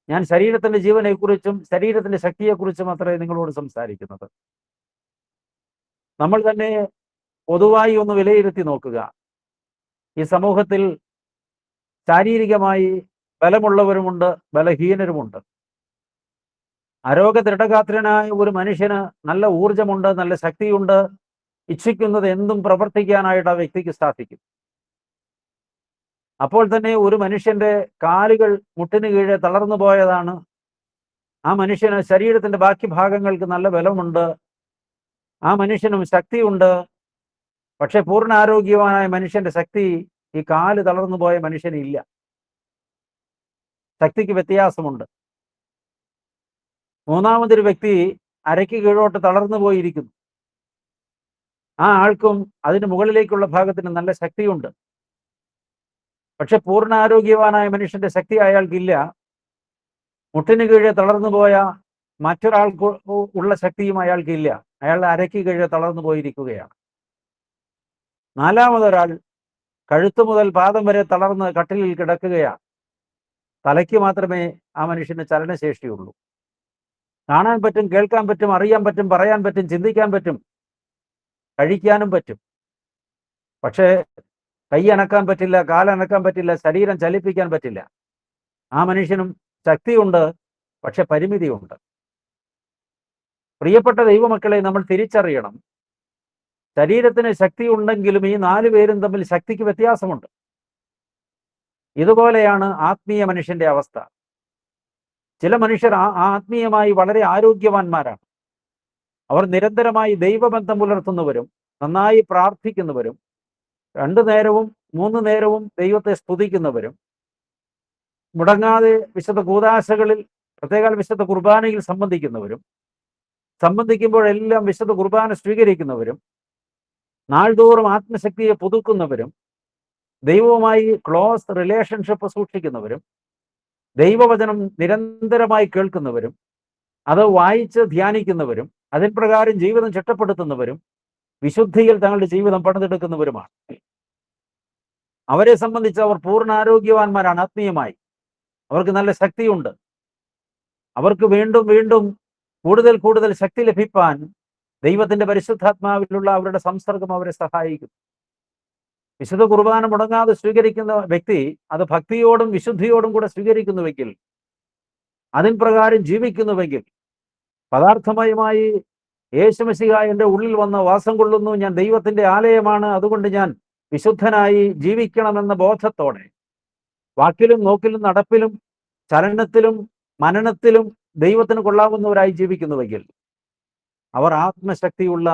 ഞാൻ ശരീരത്തിന്റെ ജീവനെക്കുറിച്ചും ശരീരത്തിന്റെ ശക്തിയെക്കുറിച്ചും മാത്രമേ നിങ്ങളോട് സംസാരിക്കുന്നത്. നമ്മൾ തന്നെ പൊതുവായി ഒന്ന് വിലയിരുത്തി നോക്കുക. ഈ സമൂഹത്തിൽ ശാരീരികമായി ബലമുള്ളവരുമുണ്ട്, ബലഹീനരുമുണ്ട്. ദൃഢഗാത്രനായ ഒരു മനുഷ്യന് നല്ല ഊർജമുണ്ട്, നല്ല ശക്തിയുണ്ട്. ഇച്ഛിക്കുന്നത് എന്തും പ്രവർത്തിക്കാനായിട്ട് ആ വ്യക്തിക്ക് സാധിക്കും. അപ്പോൾ തന്നെ ഒരു മനുഷ്യന്റെ കാലുകൾ മുട്ടിന് കീഴെ തളർന്നു പോയതാണ്. ആ മനുഷ്യന് ശരീരത്തിന്റെ ബാക്കി ഭാഗങ്ങൾക്ക് നല്ല ബലമുണ്ട്, ആ മനുഷ്യനും ശക്തിയുണ്ട്. പക്ഷെ പൂർണ്ണ ആരോഗ്യവാനായ മനുഷ്യന്റെ ശക്തി ഈ കാല് തളർന്നു പോയ മനുഷ്യനില്ല. ശക്തിക്ക് വ്യത്യാസമുണ്ട്. മൂന്നാമതൊരു വ്യക്തി അരയ്ക്ക് കീഴോട്ട് തളർന്നു പോയിരിക്കുന്നു. ആ ആൾക്കും അതിന് മുകളിലേക്കുള്ള ഭാഗത്തിന് നല്ല ശക്തിയുണ്ട്. പക്ഷെ പൂർണ്ണ ആരോഗ്യവാനായ മനുഷ്യന്റെ ശക്തി അയാൾക്കില്ല. മുട്ടിന് കീഴെ തളർന്നു പോയ മറ്റൊരാൾക്ക് ഉള്ള ശക്തിയും അയാൾക്കില്ല. അയാളുടെ അരയ്ക്ക് കീഴെ തളർന്നു പോയിരിക്കുകയാണ്. നാലാമതൊരാൾ കഴുത്തു മുതൽ പാദം വരെ തളർന്ന് കട്ടിലിൽ കിടക്കുകയാണ്. തലയ്ക്ക് മാത്രമേ ആ മനുഷ്യന് ചലനശേഷിയുള്ളൂ. കാണാൻ പറ്റും, കേൾക്കാൻ പറ്റും, അറിയാൻ പറ്റും, പറയാൻ പറ്റും, ചിന്തിക്കാൻ പറ്റും, കഴിക്കാനും പറ്റും. പക്ഷേ കൈ അനക്കാൻ പറ്റില്ല, കാലനക്കാൻ പറ്റില്ല, ശരീരം ചലിപ്പിക്കാൻ പറ്റില്ല. ആ മനുഷ്യനും ശക്തിയുണ്ട്, പക്ഷെ പരിമിതിയുണ്ട്. പ്രിയപ്പെട്ട ദൈവമക്കളെ, നമ്മൾ തിരിച്ചറിയണം, ശരീരത്തിന് ശക്തി ഉണ്ടെങ്കിലും ഈ 4 പേരും തമ്മിൽ ശക്തിക്ക് വ്യത്യാസമുണ്ട്. ഇതുപോലെയാണ് ആത്മീയ മനുഷ്യന്റെ അവസ്ഥ. ചില മനുഷ്യർ ആത്മീയമായി വളരെ ആരോഗ്യവാന്മാരാണ്. അവർ നിരന്തരമായി ദൈവബന്ധം പുലർത്തുന്നവരും നന്നായി പ്രാർത്ഥിക്കുന്നവരും 2 നേരവും 3 നേരവും ദൈവത്തെ സ്തുതിക്കുന്നവരും മുടങ്ങാതെ വിശുദ്ധ കൂദാശകളിൽ, പ്രത്യേക വിശുദ്ധ കുർബാനയിൽ സംബന്ധിക്കുമ്പോഴെല്ലാം വിശുദ്ധ കുർബാന സ്വീകരിക്കുന്നവരും നാൾതോറും ആത്മശക്തിയെ പുതുക്കുന്നവരും ദൈവവുമായി ക്ലോസ് റിലേഷൻഷിപ്പ് സൂക്ഷിക്കുന്നവരും ദൈവവചനം നിരന്തരമായി കേൾക്കുന്നവരും അത് വായിച്ച് ധ്യാനിക്കുന്നവരും അതിൻ പ്രകാരം ജീവിതം ചിട്ടപ്പെടുത്തുന്നവരും വിശുദ്ധിയിൽ തങ്ങളുടെ ജീവിതം പണിതെടുക്കുന്നവരുമാണ്. അവരെ സംബന്ധിച്ച് അവർ പൂർണ്ണ ആരോഗ്യവാന്മാരാണ്. ആത്മീയമായി അവർക്ക് നല്ല ശക്തിയുണ്ട്. അവർക്ക് വീണ്ടും വീണ്ടും കൂടുതൽ കൂടുതൽ ശക്തി ലഭിപ്പാൻ ദൈവത്തിന്റെ പരിശുദ്ധാത്മാവിലുള്ള അവരുടെ സംസർഗം അവരെ സഹായിക്കും. വിശുദ്ധ കുർബാന മുടങ്ങാതെ സ്വീകരിക്കുന്ന വ്യക്തി അത് ഭക്തിയോടും വിശുദ്ധിയോടും കൂടെ സ്വീകരിക്കുന്നുവെങ്കിൽ, അതിൻ പ്രകാരം ജീവിക്കുന്നുവെങ്കിൽ, പദാർത്ഥമയമായി യേശുമശിഹ എൻ്റെ ഉള്ളിൽ വന്ന് വാസം കൊള്ളുന്നു, ഞാൻ ദൈവത്തിന്റെ ആലയമാണ്, അതുകൊണ്ട് ഞാൻ വിശുദ്ധനായി ജീവിക്കണമെന്ന ബോധത്തോടെ വാക്കിലും നോക്കിലും നടപ്പിലും ചലനത്തിലും മനനത്തിലും ദൈവത്തിന് കൊള്ളാവുന്നവരായി ജീവിക്കുന്നുവെങ്കിൽ അവർ ആത്മശക്തിയുള്ള,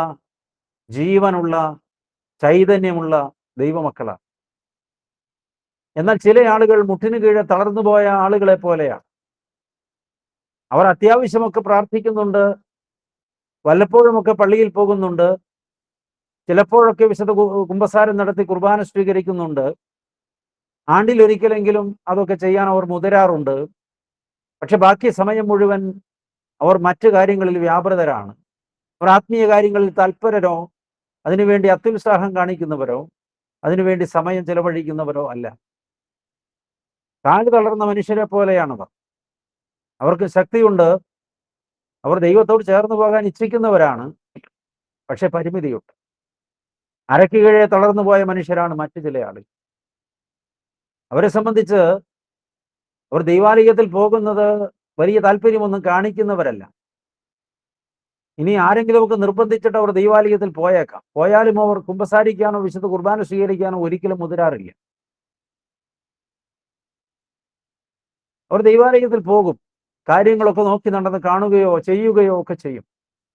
ജീവനുള്ള, ചൈതന്യമുള്ള ദൈവമക്കളാണ്. എന്നാൽ ചില ആളുകൾ മുട്ടിന് കീഴെ തളർന്നുപോയ ആളുകളെ പോലെയാണ്. അവർ അത്യാവശ്യമൊക്കെ പ്രാർത്ഥിക്കുന്നുണ്ട്, വല്ലപ്പോഴുമൊക്കെ പള്ളിയിൽ പോകുന്നുണ്ട്, ചിലപ്പോഴൊക്കെ വിശുദ്ധ കുമ്പസാരം നടത്തി കുർബാന സ്വീകരിക്കുന്നുണ്ട്, ആണ്ടിലൊരിക്കലെങ്കിലും അതൊക്കെ ചെയ്യാൻ അവർ മുതിരാറുണ്ട്. പക്ഷെ ബാക്കി സമയം മുഴുവൻ അവർ മറ്റു കാര്യങ്ങളിൽ വ്യാപൃതരാണ്. അവർ ആത്മീയ കാര്യങ്ങളിൽ തൽപരരോ അതിനുവേണ്ടി അത്യുത്സാഹം കാണിക്കുന്നവരോ അതിനുവേണ്ടി സമയം ചെലവഴിക്കുന്നവരോ അല്ല. കാല് തളർന്ന മനുഷ്യരെ പോലെയാണവർ. അവർക്ക് ശക്തിയുണ്ട്, അവർ ദൈവത്തോട് ചേർന്ന് പോകാൻ ഇച്ഛിക്കുന്നവരാണ്, പക്ഷെ പരിമിതിയുണ്ട്. അരയ്ക്ക് കീഴെ തളർന്നു പോയ മനുഷ്യരാണ് മറ്റു ചില ആളുകൾ. അവരെ സംബന്ധിച്ച് അവർ ദൈവാലയത്തിൽ പോകുന്നത് വലിയ താല്പര്യമൊന്നും കാണിക്കുന്നവരല്ല. ഇനി ആരെങ്കിലുമൊക്കെ നിർബന്ധിച്ചിട്ട് അവർ ദൈവാലയത്തിൽ പോയേക്കാം. പോയാലും അവർ കുമ്പസാരിക്കാനോ വിശുദ്ധ കുർബാന സ്വീകരിക്കാനോ ഒരിക്കലും മുതിരാറില്ല. അവർ ദൈവാലയത്തിൽ പോകും, കാര്യങ്ങളൊക്കെ നോക്കി നടന്ന് കാണുകയോ ചെയ്യുകയോ ഒക്കെ ചെയ്യും.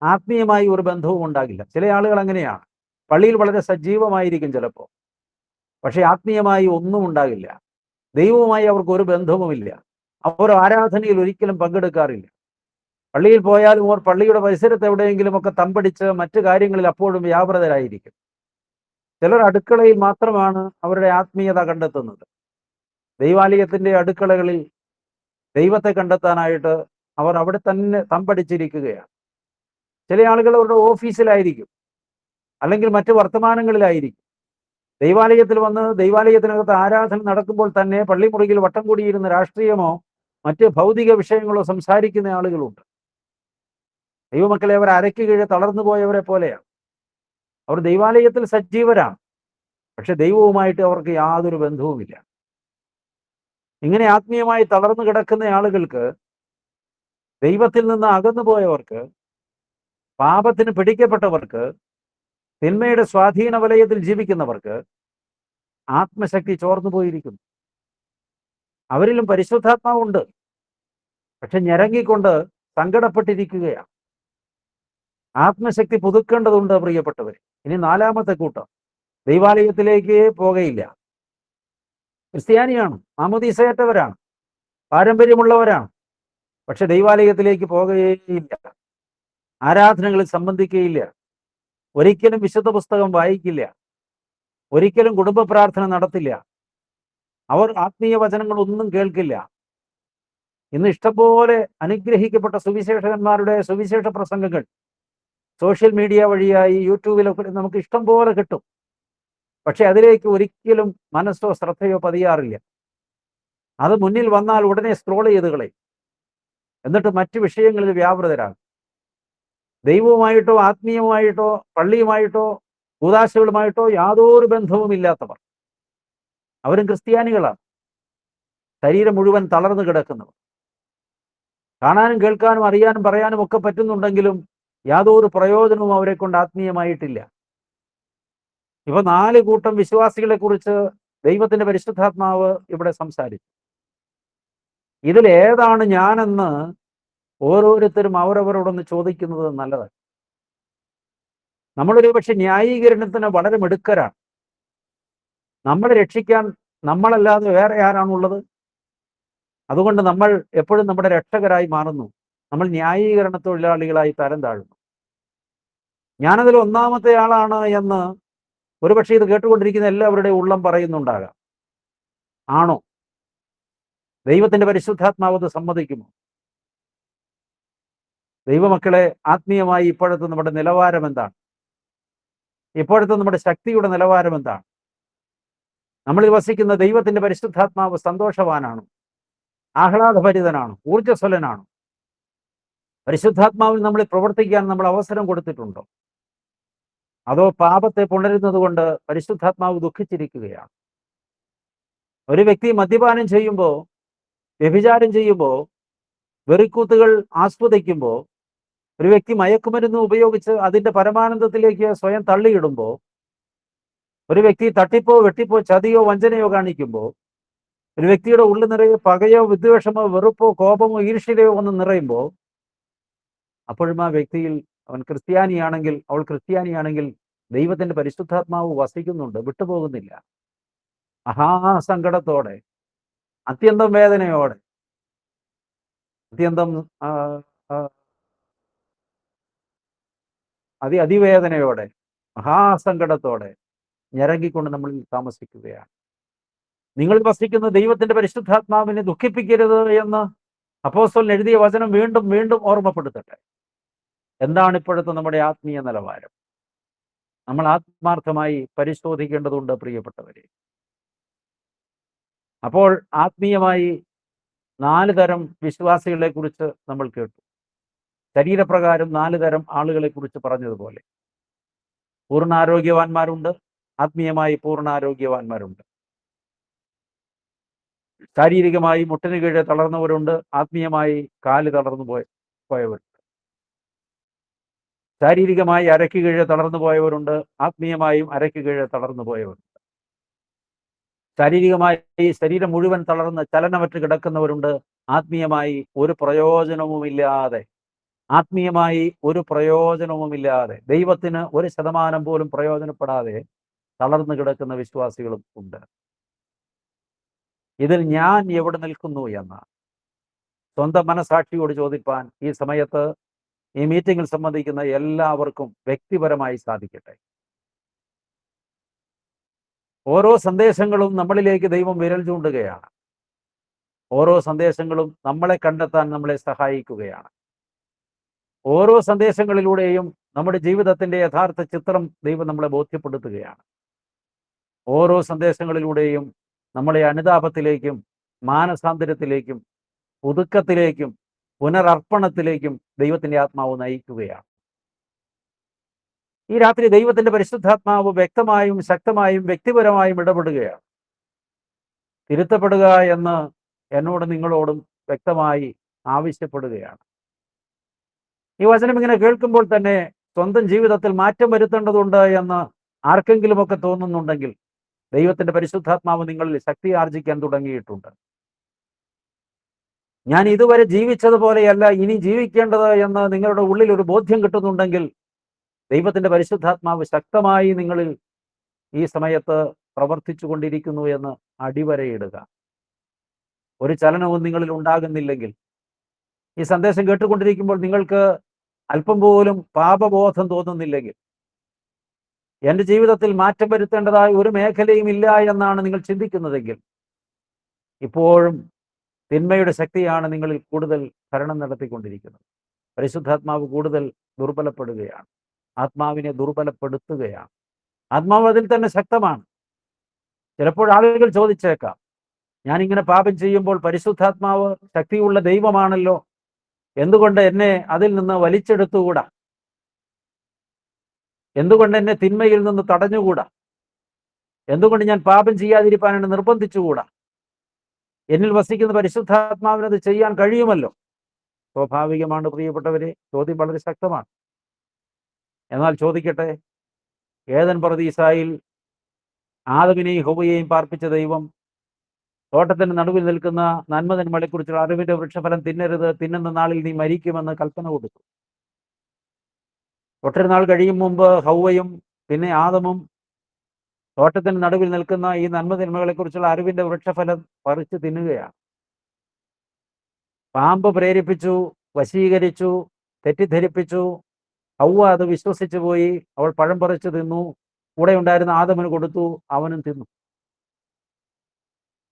ആത്മീയമായി ഒരു ബന്ധവും ഉണ്ടാകില്ല. ചില ആളുകൾ അങ്ങനെയാണ്. പള്ളിയിൽ വളരെ സജീവമായിരിക്കും ചിലപ്പോൾ, പക്ഷെ ആത്മീയമായി ഒന്നും ഉണ്ടാകില്ല. ദൈവവുമായി അവർക്ക് ഒരു ബന്ധവുമില്ല. അവർ ആരാധനയിൽ ഒരിക്കലും പങ്കെടുക്കാറില്ല. പള്ളിയിൽ പോയാലും അവർ പള്ളിയുടെ പരിസരത്ത് എവിടെയെങ്കിലും ഒക്കെ തമ്പടിച്ച് മറ്റു കാര്യങ്ങളിൽ അപ്പോഴും വ്യാപൃതരായിരിക്കും. ചിലർ അടുക്കളയിൽ മാത്രമാണ് അവരുടെ ആത്മീയത കണ്ടെത്തുന്നത്. ദൈവാലയത്തിന്റെ അടുക്കളകളിൽ ദൈവത്തെ കണ്ടെത്താനായിട്ട് അവർ അവിടെ തന്നെ തമ്പടിച്ചിരിക്കുകയാണ്. ചില ആളുകൾ അവരുടെ ഓഫീസിലായിരിക്കും, അല്ലെങ്കിൽ മറ്റ് വർത്തമാനങ്ങളിലായിരിക്കും. ദൈവാലയത്തിൽ വന്ന് ദൈവാലയത്തിനകത്ത് ആരാധന നടക്കുമ്പോൾ തന്നെ പള്ളിമുറിയിൽ വട്ടം കൂടിയിരുന്ന രാഷ്ട്രീയമോ മറ്റ് ഭൗതിക വിഷയങ്ങളോ സംസാരിക്കുന്ന ആളുകളുണ്ട്. ദൈവമക്കളെ, അവർ അരയ്ക്ക് കീഴെ തളർന്നു പോയവരെ പോലെയാണ്. അവർ ദൈവാലയത്തിൽ സജീവരാണ്, പക്ഷെ ദൈവവുമായിട്ട് അവർക്ക് യാതൊരു ബന്ധവുമില്ല. ഇങ്ങനെ ആത്മീയമായി തളർന്നു കിടക്കുന്ന ആളുകൾക്ക്, ദൈവത്തിൽ നിന്ന് അകന്നു പോയവർക്ക്, പാപത്തിന് പിടിക്കപ്പെട്ടവർക്ക്, തിന്മയുടെ സ്വാധീന വലയത്തിൽ ജീവിക്കുന്നവർക്ക് ആത്മശക്തി ചോർന്നു പോയിരിക്കുന്നു. അവരിലും പരിശുദ്ധാത്മാവുണ്ട്, പക്ഷെ ഞരങ്ങിക്കൊണ്ട് സങ്കടപ്പെട്ടിരിക്കുകയാണ്. ആത്മശക്തി പുതുക്കേണ്ടതുണ്ട് പ്രിയപ്പെട്ടവർ. ഇനി നാലാമത്തെ കൂട്ടം ദൈവാലയത്തിലേക്ക് പോകയില്ല. ക്രിസ്ത്യാനിയാണ്, മാമോദീസയേറ്റവരാണ്, പാരമ്പര്യമുള്ളവരാണ്, പക്ഷെ ദൈവാലയത്തിലേക്ക് പോകുകയില്ല, ആരാധനകളിൽ സംബന്ധിക്കുകയില്ല, ഒരിക്കലും വിശുദ്ധ പുസ്തകം വായിക്കില്ല, ഒരിക്കലും കുടുംബ പ്രാർത്ഥന നടത്തില്ല, അവർ ആത്മീയ വചനങ്ങളൊന്നും കേൾക്കില്ല. ഇന്ന് ഇഷ്ടംപോലെ അനുഗ്രഹിക്കപ്പെട്ട സുവിശേഷകന്മാരുടെ സുവിശേഷ പ്രസംഗങ്ങൾ സോഷ്യൽ മീഡിയ വഴിയായി യൂട്യൂബിലൊക്കെ നമുക്ക് ഇഷ്ടം പോലെ കിട്ടും. പക്ഷെ അതിലേക്ക് ഒരിക്കലും മനസ്സോ ശ്രദ്ധയോ പതിയാറില്ല. അത് മുന്നിൽ വന്നാൽ ഉടനെ സ്ക്രോൾ ചെയ്ത് കളയും, എന്നിട്ട് മറ്റു വിഷയങ്ങളിൽ വ്യാപൃതരാകും. ദൈവവുമായിട്ടോ ആത്മീയമായിട്ടോ പള്ളിയുമായിട്ടോ കൂദാശകളുമായിട്ടോ യാതൊരു ബന്ധവുമില്ലാത്തവർ, അവരും ക്രിസ്ത്യാനികളാണ്. ശരീരം മുഴുവൻ തളർന്നു കിടക്കുന്നവർ, കാണാനും കേൾക്കാനും അറിയാനും പറയാനും ഒക്കെ പറ്റുന്നുണ്ടെങ്കിലും യാതൊരു പ്രയോജനവും അവരെ കൊണ്ട് ആത്മീയമായിട്ടില്ല. ഇപ്പൊ 4 കൂട്ടം വിശ്വാസികളെ കുറിച്ച് ദൈവത്തിന്റെ പരിശുദ്ധാത്മാവ് ഇവിടെ സംസാരിച്ചു. ഇതിലേതാണ് ഞാനെന്ന് ഓരോരുത്തരും അവരവരോടൊന്ന് ചോദിക്കുന്നത് നല്ലതാണ്. നമ്മളൊരു പക്ഷെ ന്യായീകരണത്തിന് വളരെ മിടുക്കരാണ്. നമ്മളെ രക്ഷിക്കാൻ നമ്മളല്ലാതെ വേറെ ആരാണുള്ളത്? അതുകൊണ്ട് നമ്മൾ എപ്പോഴും നമ്മുടെ രക്ഷകരായി മാറുന്നു. നമ്മൾ ന്യായീകരണ തൊഴിലാളികളായി തരം താഴുന്നു. ഞാനതിൽ ഒന്നാമത്തെ ആളാണ് എന്ന് ഒരുപക്ഷെ ഇത് കേട്ടുകൊണ്ടിരിക്കുന്ന എല്ലാവരുടെയും ഉള്ളം പറയുന്നുണ്ടാകാം. ആണോ? ദൈവത്തിന്റെ പരിശുദ്ധാത്മാവ് അത് സമ്മതിക്കുമോ? ദൈവമക്കളെ, ആത്മീയമായി ഇപ്പോഴത്തെ നമ്മുടെ നിലവാരം എന്താണ്? ഇപ്പോഴത്തെ നമ്മുടെ ശക്തിയുടെ നിലവാരം എന്താണ്? നമ്മളിൽ വസിക്കുന്ന ദൈവത്തിന്റെ പരിശുദ്ധാത്മാവ് സന്തോഷവാനാണ്, ആഹ്ലാദഭരിതനാണ്, ഊർജ്ജസ്വലനാണ്? പരിശുദ്ധാത്മാവിൽ നമ്മൾ പ്രവർത്തിക്കാൻ നമ്മൾ അവസരം കൊടുത്തിട്ടുണ്ടോ? അതോ പാപത്തെ പുണരുന്നത് കൊണ്ട് പരിശുദ്ധാത്മാവ് ദുഃഖിച്ചിരിക്കുകയാണ്? ഒരു വ്യക്തി മദ്യപാനം ചെയ്യുമ്പോൾ, വ്യഭിചാരം ചെയ്യുമ്പോൾ, വെറിക്കൂത്തുകൾ ആസ്വദിക്കുമ്പോൾ, ഒരു വ്യക്തി മയക്കുമരുന്ന് ഉപയോഗിച്ച് അതിന്റെ പരമാനന്ദത്തിലേക്ക് സ്വയം തള്ളിയിടുമ്പോൾ, ഒരു വ്യക്തി തട്ടിപ്പോ വെട്ടിപ്പോ ചതിയോ വഞ്ചനയോ കാണിക്കുമ്പോൾ, ഒരു വ്യക്തിയുടെ ഉള്ളിൽ നിറയെ പകയോ വിദ്വേഷമോ വെറുപ്പോ കോപമോ ഈർഷ്യതയോ ഒന്ന് നിറയുമ്പോൾ, അപ്പോഴും ആ വ്യക്തിയിൽ, അവൻ ക്രിസ്ത്യാനിയാണെങ്കിൽ, അവൾ ക്രിസ്ത്യാനിയാണെങ്കിൽ, ദൈവത്തിന്റെ പരിശുദ്ധാത്മാവ് വസിക്കുന്നുണ്ട്, വിട്ടുപോകുന്നില്ല. മഹാസങ്കടത്തോടെ, അത്യന്തം വേദനയോടെ, അത്യന്തം അതിവേദനയോടെ, മഹാസങ്കടത്തോടെ ഞരങ്ങിക്കൊണ്ട് നമ്മൾ താമസിക്കുകയാണ്. നിങ്ങൾ വസിക്കുന്ന ദൈവത്തിന്റെ പരിശുദ്ധാത്മാവിനെ ദുഃഖിപ്പിക്കരുത് എന്ന് അപ്പോസ്തലൻ എഴുതിയ വചനം വീണ്ടും വീണ്ടും ഓർമ്മപ്പെടുത്തട്ടെ. എന്താണ് ഇപ്പോഴത്തെ നമ്മുടെ ആത്മീയ നിലവാരം? നമ്മൾ ആത്മാർത്ഥമായി പരിശോധിക്കേണ്ടതുണ്ട് പ്രിയപ്പെട്ടവരെ. അപ്പോൾ ആത്മീയമായി 4 തരം വിശ്വാസികളെ കുറിച്ച് നമ്മൾ കേട്ടു. ശരീരപ്രകാരം 4 തരം ആളുകളെ കുറിച്ച് പറഞ്ഞതുപോലെ പൂർണ്ണാരോഗ്യവാന്മാരുണ്ട്, ആത്മീയമായി പൂർണ്ണാരോഗ്യവാന്മാരുണ്ട്. ശാരീരികമായി മുട്ടിന് കീഴെ തളർന്നവരുണ്ട്, ആത്മീയമായി കാല് തളർന്നു പോയവരുണ്ട്. ശാരീരികമായി അരയ്ക്ക് കീഴെ തളർന്നു പോയവരുണ്ട്, ആത്മീയമായും അരയ്ക്ക് കീഴെ തളർന്നു പോയവരുണ്ട്. ശാരീരികമായി ശരീരം മുഴുവൻ തളർന്ന് ചലനമറ്റ് കിടക്കുന്നവരുണ്ട്, ആത്മീയമായി ഒരു പ്രയോജനവുമില്ലാതെ, ആത്മീയമായി ഒരു പ്രയോജനവുമില്ലാതെ, ദൈവത്തിന് 1% പോലും പ്രയോജനപ്പെടാതെ തളർന്നു കിടക്കുന്ന വിശ്വാസികളും ഉണ്ട്. ഇതിൽ ഞാൻ എവിടെ നിൽക്കുന്നു എന്ന സ്വന്തം മനസാക്ഷിയോട് ചോദിപ്പാൻ ഈ സമയത്ത് ഈ മീറ്റിംഗിൽ സംബന്ധിക്കുന്ന എല്ലാവർക്കും വ്യക്തിപരമായി സാധിക്കട്ടെ. ഓരോ സന്ദേശങ്ങളും നമ്മളിലേക്ക് ദൈവം വിരൽ ചൂണ്ടുകയാണ്. ഓരോ സന്ദേശങ്ങളും നമ്മളെ കണ്ടെത്താൻ നമ്മളെ സഹായിക്കുകയാണ്. ഓരോ സന്ദേശങ്ങളിലൂടെയും നമ്മുടെ ജീവിതത്തിന്റെ യഥാർത്ഥ ചിത്രം ദൈവം നമ്മളെ ബോധ്യപ്പെടുത്തുകയാണ്. ഓരോ സന്ദേശങ്ങളിലൂടെയും നമ്മളെ അനുതാപത്തിലേക്കും മാനസാന്തരത്തിലേക്കും പുതുക്കത്തിലേക്കും പുനരർപ്പണത്തിലേക്കും ദൈവത്തിന്റെ ആത്മാവ് നയിക്കുകയാണ്. ഈ രാത്രി ദൈവത്തിന്റെ പരിശുദ്ധാത്മാവ് വ്യക്തമായും ശക്തമായും വ്യക്തിപരമായും ഇടപെടുകയാണ്. തിരുത്തപ്പെടുക എന്ന് എന്നോട് നിങ്ങളോടും വ്യക്തമായി ആവശ്യപ്പെടുകയാണ്. ഈ വചനം ഇങ്ങനെ കേൾക്കുമ്പോൾ തന്നെ സ്വന്തം ജീവിതത്തിൽ മാറ്റം വരുത്തേണ്ടതുണ്ട് എന്ന് ആർക്കെങ്കിലുമൊക്കെ തോന്നുന്നുണ്ടെങ്കിൽ ദൈവത്തിന്റെ പരിശുദ്ധാത്മാവ് നിങ്ങളിൽ ശക്തി ആർജിക്കാൻ തുടങ്ങിയിട്ടുണ്ട്. ഞാൻ ഇതുവരെ ജീവിച്ചതുപോലെയല്ല ഇനി ജീവിക്കേണ്ടത് എന്ന് നിങ്ങളുടെ ഉള്ളിൽ ഒരു ബോധ്യം കിട്ടുന്നുണ്ടെങ്കിൽ ദൈവത്തിന്റെ പരിശുദ്ധാത്മാവ് ശക്തമായി നിങ്ങളിൽ ഈ സമയത്ത് പ്രവർത്തിച്ചു കൊണ്ടിരിക്കുന്നു എന്ന് അടിവരയിടുക. ഒരു ചലനവും നിങ്ങളിൽ ഉണ്ടാകുന്നില്ലെങ്കിൽ, ഈ സന്ദേശം കേട്ടുകൊണ്ടിരിക്കുമ്പോൾ നിങ്ങൾക്ക് അല്പം പോലും പാപബോധം തോന്നുന്നില്ലെങ്കിൽ, എൻ്റെ ജീവിതത്തിൽ മാറ്റം വരുത്തേണ്ടതായ ഒരു മേഖലയും ഇല്ല എന്നാണ് നിങ്ങൾ ചിന്തിക്കുന്നതെങ്കിൽ, ഇപ്പോഴും തിന്മയുടെ ശക്തിയാണ് നിങ്ങളിൽ കൂടുതൽ ഭരണം നടത്തിക്കൊണ്ടിരിക്കുന്നത്. പരിശുദ്ധാത്മാവ് കൂടുതൽ ദുർബലപ്പെടുകയാണ്, ആത്മാവിനെ ദുർബലപ്പെടുത്തുകയാണ്. ആത്മാവ് അതിൽ തന്നെ ശക്തമാണ്. ചിലപ്പോൾ ആളുകൾ ചോദിച്ചേക്കാം, ഞാനിങ്ങനെ പാപം ചെയ്യുമ്പോൾ പരിശുദ്ധാത്മാവ് ശക്തിയുള്ള ദൈവമാണല്ലോ, എന്തുകൊണ്ട് എന്നെ അതിൽ നിന്ന് വലിച്ചെടുത്തുകൂടാ? എന്തുകൊണ്ട് എന്നെ തിന്മയിൽ നിന്ന് തടഞ്ഞുകൂടാ? എന്തുകൊണ്ട് ഞാൻ പാപം ചെയ്യാതിരിക്കാൻ എന്നെ നിർബന്ധിച്ചുകൂടാ? എന്നിൽ വസിക്കുന്ന പരിശുദ്ധാത്മാവിനത് ചെയ്യാൻ കഴിയുമല്ലോ. സ്വാഭാവികമാണ് പ്രിയപ്പെട്ടവരെ, ചോദ്യം വളരെ ശക്തമാണ്. എന്നാൽ ചോദിക്കട്ടെ, ഏദൻ പർദീസായിൽ ആദമിനെയും ഹവ്വയെയും പാർപ്പിച്ച ദൈവം തോട്ടത്തിന് നടുവിൽ നിൽക്കുന്ന നന്മതിന്മകളെക്കുറിച്ചുള്ള അറിവിന്റെ വൃക്ഷഫലം തിന്നരുത്, തിന്നുന്ന നാളിൽ നീ മരിക്കുമെന്ന് കൽപ്പന കൊടുത്തു. ഒട്ടൊരു നാൾ കഴിയും മുമ്പ് ഹവ്വയും പിന്നെ ആദമും തോട്ടത്തിന് നടുവിൽ നിൽക്കുന്ന ഈ നന്മതിന്മകളെക്കുറിച്ചുള്ള അറിവിന്റെ വൃക്ഷഫലം പറിച്ചു തിന്നുകയാണ്. പാമ്പ് പ്രേരിപ്പിച്ചു, വശീകരിച്ചു, തെറ്റിദ്ധരിപ്പിച്ചു. ഹവ്വ അത് വിശ്വസിച്ചു പോയി. അവൾ പഴം പറിച്ചു തിന്നു. കൂടെ ഉണ്ടായിരുന്ന ആദമിന് കൊടുത്തു, അവനും തിന്നു.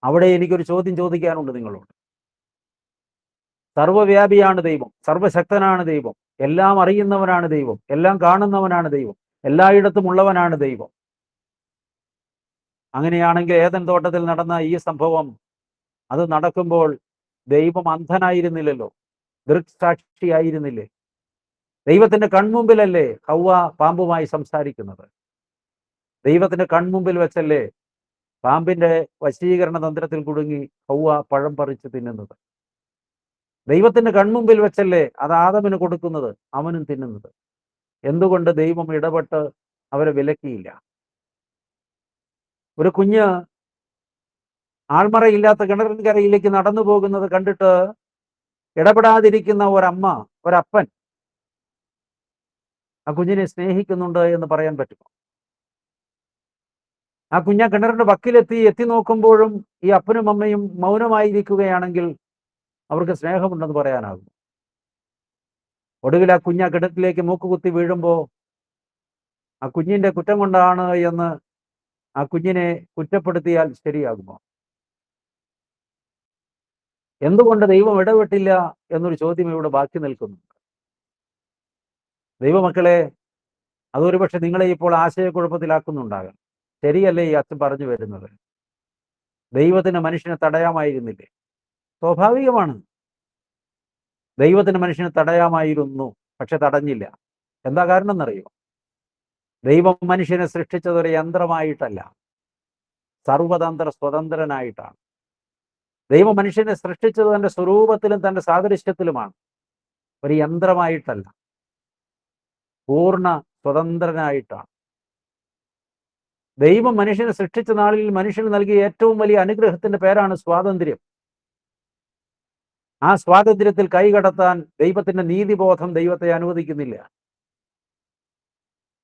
അവിടെ എനിക്കൊരു ചോദ്യം ചോദിക്കാനുണ്ട് നിങ്ങളോട്. സർവ്വവ്യാപിയാണ് ദൈവം, സർവശക്തനാണ് ദൈവം, എല്ലാം അറിയുന്നവനാണ് ദൈവം, എല്ലാം കാണുന്നവനാണ് ദൈവം, എല്ലായിടത്തും ഉള്ളവനാണ് ദൈവം. അങ്ങനെയാണെങ്കിൽ ഏദൻ തോട്ടത്തിൽ നടന്ന ഈ സംഭവം, അത് നടക്കുമ്പോൾ ദൈവം അന്ധനായിരുന്നില്ലല്ലോ, ദൃക്സാക്ഷിയായിരുന്നില്ലേ? ദൈവത്തിന്റെ കൺമുമ്പിലല്ലേ ഹവ്വ പാമ്പുമായി സംസാരിക്കുന്നത്? ദൈവത്തിന്റെ കൺമുമ്പിൽ വെച്ചല്ലേ പാമ്പിന്റെ വശീകരണ തന്ത്രത്തിൽ കുടുങ്ങി ഹവ്വ പഴം പറിച്ച് തിന്നുന്നത്? ദൈവത്തിന്റെ കൺമുമ്പിൽ വെച്ചല്ലേ അത് ആദമിന് കൊടുക്കുന്നത്, അവനും തിന്നുന്നത്? എന്തുകൊണ്ട് ദൈവം ഇടപെട്ട് അവരെ വിലക്കിയില്ല? ഒരു കുഞ്ഞ് ആൾമറയില്ലാത്ത കിണറിൻകരയിലേക്ക് നടന്നു പോകുന്നത് കണ്ടിട്ട് ഇടപെടാതിരിക്കുന്ന ഒരമ്മ, ഒരപ്പൻ ആ കുഞ്ഞിനെ സ്നേഹിക്കുന്നുണ്ട് എന്ന് പറയാൻ പറ്റുമോ? ആ കുഞ്ഞ് കിണറിന്റെ എത്തി നോക്കുമ്പോഴും ഈ അപ്പനും അമ്മയും മൗനമായിരിക്കുകയാണെങ്കിൽ അവർക്ക് സ്നേഹമുണ്ടെന്ന് പറയാനാകും. ഒടുവിൽ ആ കുഞ്ഞ് കിണറ്റിലേക്ക് മൂക്കുകുത്തി വീഴുമ്പോൾ ആ കുഞ്ഞിന്റെ കുറ്റം കൊണ്ടാണ് എന്ന് ആ കുഞ്ഞിനെ കുറ്റപ്പെടുത്തിയാൽ ശരിയാകുമോ? എന്തുകൊണ്ട് ദൈവം ഇടപെട്ടില്ല എന്നൊരു ചോദ്യം ഇവിടെ ബാക്കി നിൽക്കുന്നുണ്ട്. ദൈവമക്കളെ, അതൊരു പക്ഷെ നിങ്ങളെ ഇപ്പോൾ ആശയക്കുഴപ്പത്തിലാക്കുന്നുണ്ടാകാം. ശരിയല്ലേ ഈ അച്ഛൻ പറഞ്ഞു വരുന്നത്? ദൈവത്തിന് മനുഷ്യനെ തടയാമായിരുന്നില്ലേ? സ്വാഭാവികമാണ്, ദൈവത്തിന് മനുഷ്യനെ തടയാമായിരുന്നു, പക്ഷെ തടഞ്ഞില്ല. എന്താ കാരണം എന്നറിയോ? ദൈവം മനുഷ്യനെ സൃഷ്ടിച്ചത് ഒരു യന്ത്രമായിട്ടല്ല, സർവതന്ത്ര സ്വതന്ത്രനായിട്ടാണ്. ദൈവം മനുഷ്യനെ സൃഷ്ടിച്ചത് തന്റെ സ്വരൂപത്തിലും തന്റെ സാദൃശ്യത്തിലുമാണ്, ഒരു യന്ത്രമായിട്ടല്ല, പൂർണ്ണ സ്വതന്ത്രനായിട്ടാണ്. ദൈവം മനുഷ്യനെ സൃഷ്ടിച്ച നാളിൽ മനുഷ്യന് നൽകിയ ഏറ്റവും വലിയ അനുഗ്രഹത്തിന്റെ പേരാണ് സ്വാതന്ത്ര്യം. ആ സ്വാതന്ത്ര്യത്തിൽ കൈകടത്താൻ ദൈവത്തിന്റെ നീതിബോധം ദൈവത്തെ അനുവദിക്കുന്നില്ല.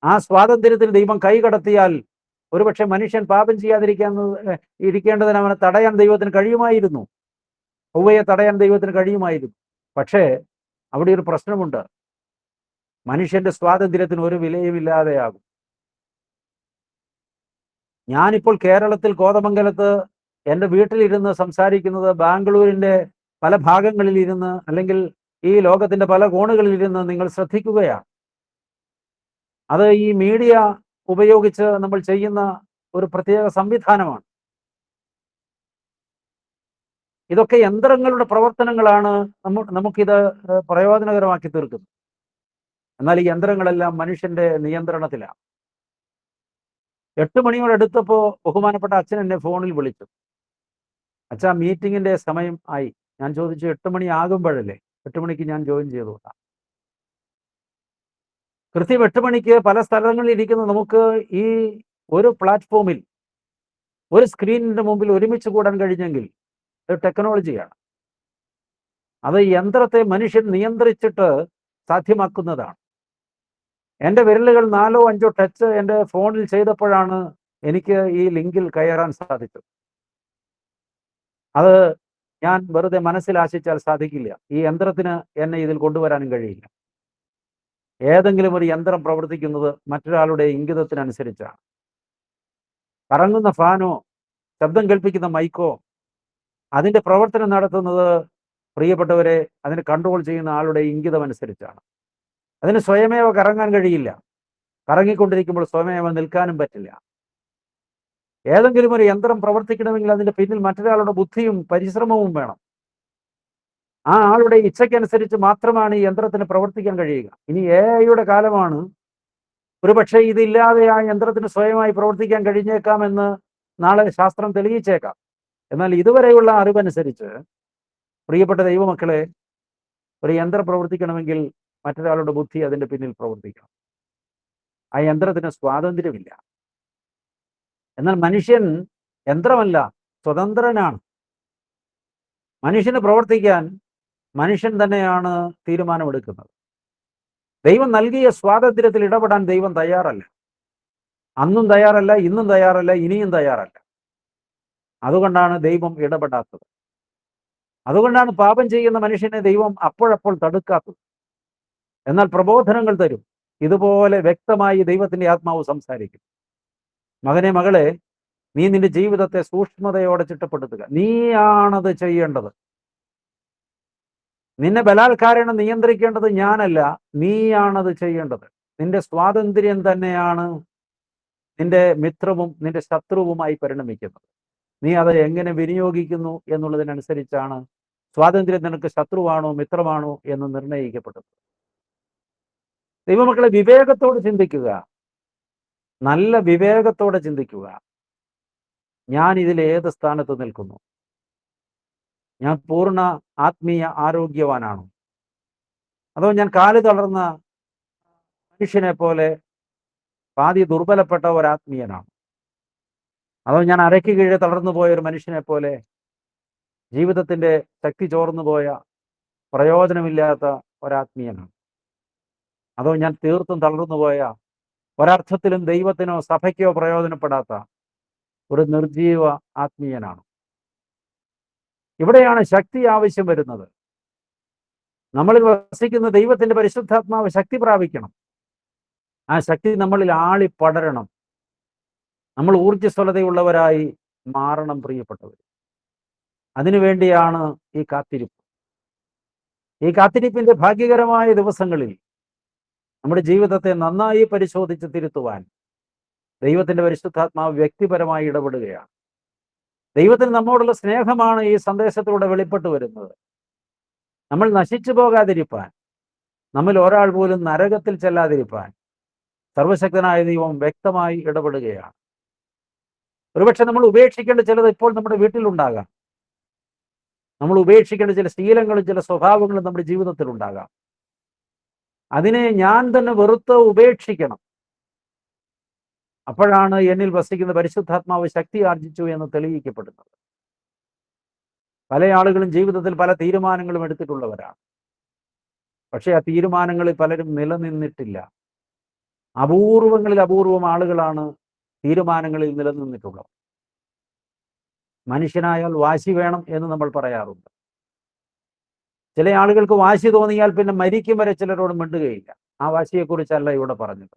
ആ സ്വാതന്ത്ര്യത്തിൽ ദൈവം കൈകടത്തിയാൽ ഒരുപക്ഷെ മനുഷ്യൻ പാപം ഇരിക്കേണ്ടതിന് അവനെ തടയാൻ ദൈവത്തിന് കഴിയുമായിരുന്നു, ഹവ്വയെ തടയാൻ ദൈവത്തിന് കഴിയുമായിരുന്നു. പക്ഷേ അവിടെ ഒരു പ്രശ്നമുണ്ട്. മനുഷ്യന്റെ സ്വാതന്ത്ര്യത്തിന് ഒരു വിലയുമില്ലാതെയാകും. ഞാനിപ്പോൾ കേരളത്തിൽ കോതമംഗലത്ത് എൻ്റെ വീട്ടിലിരുന്ന് സംസാരിക്കുന്നത് ബാംഗ്ലൂരിൻ്റെ പല ഭാഗങ്ങളിൽ ഇരുന്ന്, അല്ലെങ്കിൽ ഈ ലോകത്തിൻ്റെ പല കോണുകളിൽ ഇരുന്ന് നിങ്ങൾ ശ്രദ്ധിക്കുകയാണ്. അത് ഈ മീഡിയ ഉപയോഗിച്ച് നമ്മൾ ചെയ്യുന്ന ഒരു പ്രത്യേക സംവിധാനമാണ്. ഇതൊക്കെ യന്ത്രങ്ങളുടെ പ്രവർത്തനങ്ങളാണ് നമുക്കിത് പ്രയോജനകരമാക്കി തീർക്കുന്നത്. എന്നാൽ ഈ യന്ത്രങ്ങളെല്ലാം മനുഷ്യന്റെ നിയന്ത്രണത്തിലാണ്. 8 മണിയോട് അടുത്തപ്പോൾ ബഹുമാനപ്പെട്ട അച്ഛൻ എന്നെ ഫോണിൽ വിളിച്ചു. അച്ഛാ, മീറ്റിങ്ങിന്റെ സമയം ആയി. ഞാൻ ചോദിച്ചു, 8 മണി ആകുമ്പോഴല്ലേ? 8 മണിക്ക് ഞാൻ ജോയിൻ ചെയ്തോളാം. കൃത്യം 8 മണിക്ക് പല സ്ഥലങ്ങളിൽ ഇരിക്കുന്ന നമുക്ക് ഈ ഒരു പ്ലാറ്റ്ഫോമിൽ, ഒരു സ്ക്രീനിന്റെ മുമ്പിൽ ഒരുമിച്ച് കൂടാൻ കഴിഞ്ഞെങ്കിൽ അത് ടെക്നോളജിയാണ്. അത് യന്ത്രത്തെ മനുഷ്യൻ നിയന്ത്രിച്ചിട്ട് സാധ്യമാക്കുന്നതാണ്. എൻ്റെ വിരലുകൾ 4 5 ടച്ച് എൻ്റെ ഫോണിൽ ചെയ്തപ്പോഴാണ് എനിക്ക് ഈ ലിങ്കിൽ കയറാൻ സാധിച്ചത്. അത് ഞാൻ വെറുതെ മനസ്സിൽ ആശിച്ചാൽ സാധിക്കില്ല. ഈ യന്ത്രത്തിന് എന്നെ ഇതിൽ കൊണ്ടുവരാനും കഴിയില്ല. ഏതെങ്കിലും ഒരു യന്ത്രം പ്രവർത്തിക്കുന്നത് മറ്റൊരാളുടെ ഇംഗിതത്തിനനുസരിച്ചാണ്. കറങ്ങുന്ന ഫാനോ ശബ്ദം കേൾപ്പിക്കുന്ന മൈക്കോ അതിൻ്റെ പ്രവർത്തനം നടത്തുന്നത്, പ്രിയപ്പെട്ടവരെ, അതിനെ കൺട്രോൾ ചെയ്യുന്ന ആളുടെ ഇംഗിതം അനുസരിച്ചാണ്. അതിന് സ്വയമേവ കറങ്ങാൻ കഴിയില്ല. കറങ്ങിക്കൊണ്ടിരിക്കുമ്പോൾ സ്വയമേവ നിൽക്കാനും പറ്റില്ല. ഏതെങ്കിലും ഒരു യന്ത്രം പ്രവർത്തിക്കണമെങ്കിൽ അതിൻ്റെ പിന്നിൽ മറ്റൊരാളുടെ ബുദ്ധിയും പരിശ്രമവും വേണം. ആ ആളുടെ ഇച്ഛയ്ക്കനുസരിച്ച് മാത്രമാണ് ഈ യന്ത്രത്തിന് പ്രവർത്തിക്കാൻ കഴിയുക. ഇനി AI കാലമാണ്. ഒരുപക്ഷെ ഇതില്ലാതെ ആ യന്ത്രത്തിന് സ്വയമായി പ്രവർത്തിക്കാൻ കഴിഞ്ഞേക്കാമെന്ന് നാളെ ശാസ്ത്രം തെളിയിച്ചേക്കാം. എന്നാൽ ഇതുവരെയുള്ള അറിവനുസരിച്ച്, പ്രിയപ്പെട്ട ദൈവമക്കളെ, ഒരു യന്ത്രം പ്രവർത്തിക്കണമെങ്കിൽ മറ്റൊരാളുടെ ബുദ്ധി അതിൻ്റെ പിന്നിൽ പ്രവർത്തിക്കണം. ആ യന്ത്രത്തിന് സ്വാതന്ത്ര്യമില്ല. എന്നാൽ മനുഷ്യൻ യന്ത്രമല്ല, സ്വതന്ത്രനാണ്. മനുഷ്യന് പ്രവർത്തിക്കാൻ മനുഷ്യൻ തന്നെയാണ് തീരുമാനമെടുക്കുന്നത്. ദൈവം നൽകിയ സ്വാതന്ത്ര്യത്തിൽ ഇടപെടാൻ ദൈവം തയ്യാറല്ല. അന്നും തയ്യാറല്ല, ഇന്നും തയ്യാറല്ല, ഇനിയും തയ്യാറല്ല. അതുകൊണ്ടാണ് ദൈവം ഇടപെടാത്തത്. അതുകൊണ്ടാണ് പാപം ചെയ്യുന്ന മനുഷ്യനെ ദൈവം അപ്പോഴപ്പോൾ തടുക്കാത്തത്. എന്നാൽ പ്രബോധനങ്ങൾ തരും. ഇതുപോലെ വ്യക്തമായി ദൈവത്തിന്റെ ആത്മാവ് സംസാരിക്കും. മകനെ, മകളെ, നീ നിന്റെ ജീവിതത്തെ സൂക്ഷ്മതയോടെ ചിട്ടപ്പെടുത്തുക. നീയാണത് ചെയ്യേണ്ടത്. നിന്നെ ബലാത്കാരം നിയന്ത്രിക്കേണ്ടത് ഞാനല്ല, നീയാണത് ചെയ്യേണ്ടത്. നിന്റെ സ്വാതന്ത്ര്യം തന്നെയാണ് നിന്റെ മിത്രവും നിന്റെ ശത്രുവുമായി പരിണമിക്കുന്നത്. നീ അത് എങ്ങനെ വിനിയോഗിക്കുന്നു എന്നുള്ളതിനനുസരിച്ചാണ് സ്വാതന്ത്ര്യം നിനക്ക് ശത്രുവാണോ മിത്രമാണോ എന്ന് നിർണയിക്കപ്പെട്ടത്. ദൈവമക്കളെ, വിവേകത്തോടെ ചിന്തിക്കുക. നല്ല വിവേകത്തോടെ ചിന്തിക്കുക. ഞാൻ ഇതിൽ ഏത് സ്ഥാനത്ത് നിൽക്കുന്നു? ഞാൻ പൂർണ്ണ ആത്മീയ ആരോഗ്യവാനാണോ? അതോ ഞാൻ കാല് തളർന്ന മനുഷ്യനെ പോലെ പാതി ദുർബലപ്പെട്ട ഒരാത്മീയനാണ്? അതോ ഞാൻ അരയ്ക്ക് കീഴെ തളർന്നു പോയ ഒരു മനുഷ്യനെ പോലെ ജീവിതത്തിന്റെ ശക്തി ചോർന്നു പോയ പ്രയോജനമില്ലാത്ത ഒരാത്മീയനാണ്? അതോ ഞാൻ തീർത്തും തളർന്നു പോയ, ഒരർത്ഥത്തിലും ദൈവത്തിനോ സഭയ്ക്കോ പ്രയോജനപ്പെടാത്ത ഒരു നിർജീവ ആത്മീയനാണ്? ഇവിടെയാണ് ശക്തി ആവശ്യം വരുന്നത്. നമ്മളിൽ വസിക്കുന്ന ദൈവത്തിന്റെ പരിശുദ്ധാത്മാവ് ശക്തി പ്രാപിക്കണം. ആ ശക്തി നമ്മളിൽ ആളിപ്പടരണം. നമ്മൾ ഊർജ്ജസ്വലതയുള്ളവരായി മാറണം, പ്രിയപ്പെട്ടവർ. അതിനുവേണ്ടിയാണ് ഈ കാത്തിരിപ്പ്. ഈ കാത്തിരിപ്പിന്റെ ഭാഗ്യകരമായ ദിവസങ്ങളിൽ നമ്മുടെ ജീവിതത്തെ നന്നായി പരിശോധിച്ച് തിരുത്തുവാൻ ദൈവത്തിന്റെ പരിശുദ്ധാത്മാവ് വ്യക്തിപരമായി ഇടപെടുകയാണ്. ദൈവത്തിന് നമ്മോടുള്ള സ്നേഹമാണ് ഈ സന്ദേശത്തിലൂടെ വെളിപ്പെട്ടു വരുന്നത്. നമ്മൾ നശിച്ചു പോകാതിരിപ്പാൻ, നമ്മിൽ ഒരാൾ പോലും നരകത്തിൽ ചെല്ലാതിരിപ്പാൻ സർവശക്തനായ ദൈവം വ്യക്തമായി ഇടപെടുകയാണ്. ഒരുപക്ഷെ നമ്മൾ ഉപേക്ഷിക്കേണ്ട ചിലത് ഇപ്പോൾ നമ്മുടെ വീട്ടിലുണ്ടാകാം. നമ്മൾ ഉപേക്ഷിക്കേണ്ട ചില ശീലങ്ങളും ചില സ്വഭാവങ്ങളും നമ്മുടെ ജീവിതത്തിൽ ഉണ്ടാകാം. അതിനെ ഞാൻ തന്നെ വെറുത്ത് ഉപേക്ഷിക്കണം. അപ്പോഴാണ് എന്നിൽ വസിക്കുന്ന പരിശുദ്ധാത്മാവ് ശക്തി ആർജിച്ചു എന്ന് തെളിയിക്കപ്പെടുന്നത്. പല ആളുകളും ജീവിതത്തിൽ പല തീരുമാനങ്ങളും എടുത്തിട്ടുള്ളവരാണ്. പക്ഷേ ആ തീരുമാനങ്ങളിൽ പലരും നിലനിന്നിട്ടില്ല. അപൂർവങ്ങളിൽ അപൂർവം ആളുകളാണ് തീരുമാനങ്ങളിൽ നിലനിന്നിട്ടുള്ളത്. മനുഷ്യനായാൽ വാശി വേണം എന്ന് നമ്മൾ പറയാറുണ്ട്. ചില ആളുകൾക്ക് വാശി തോന്നിയാൽ പിന്നെ മരിക്കും വരെ ചിലരോട് മിണ്ടുകയില്ല. ആ വാശിയെക്കുറിച്ചല്ല ഇവിടെ പറഞ്ഞത്.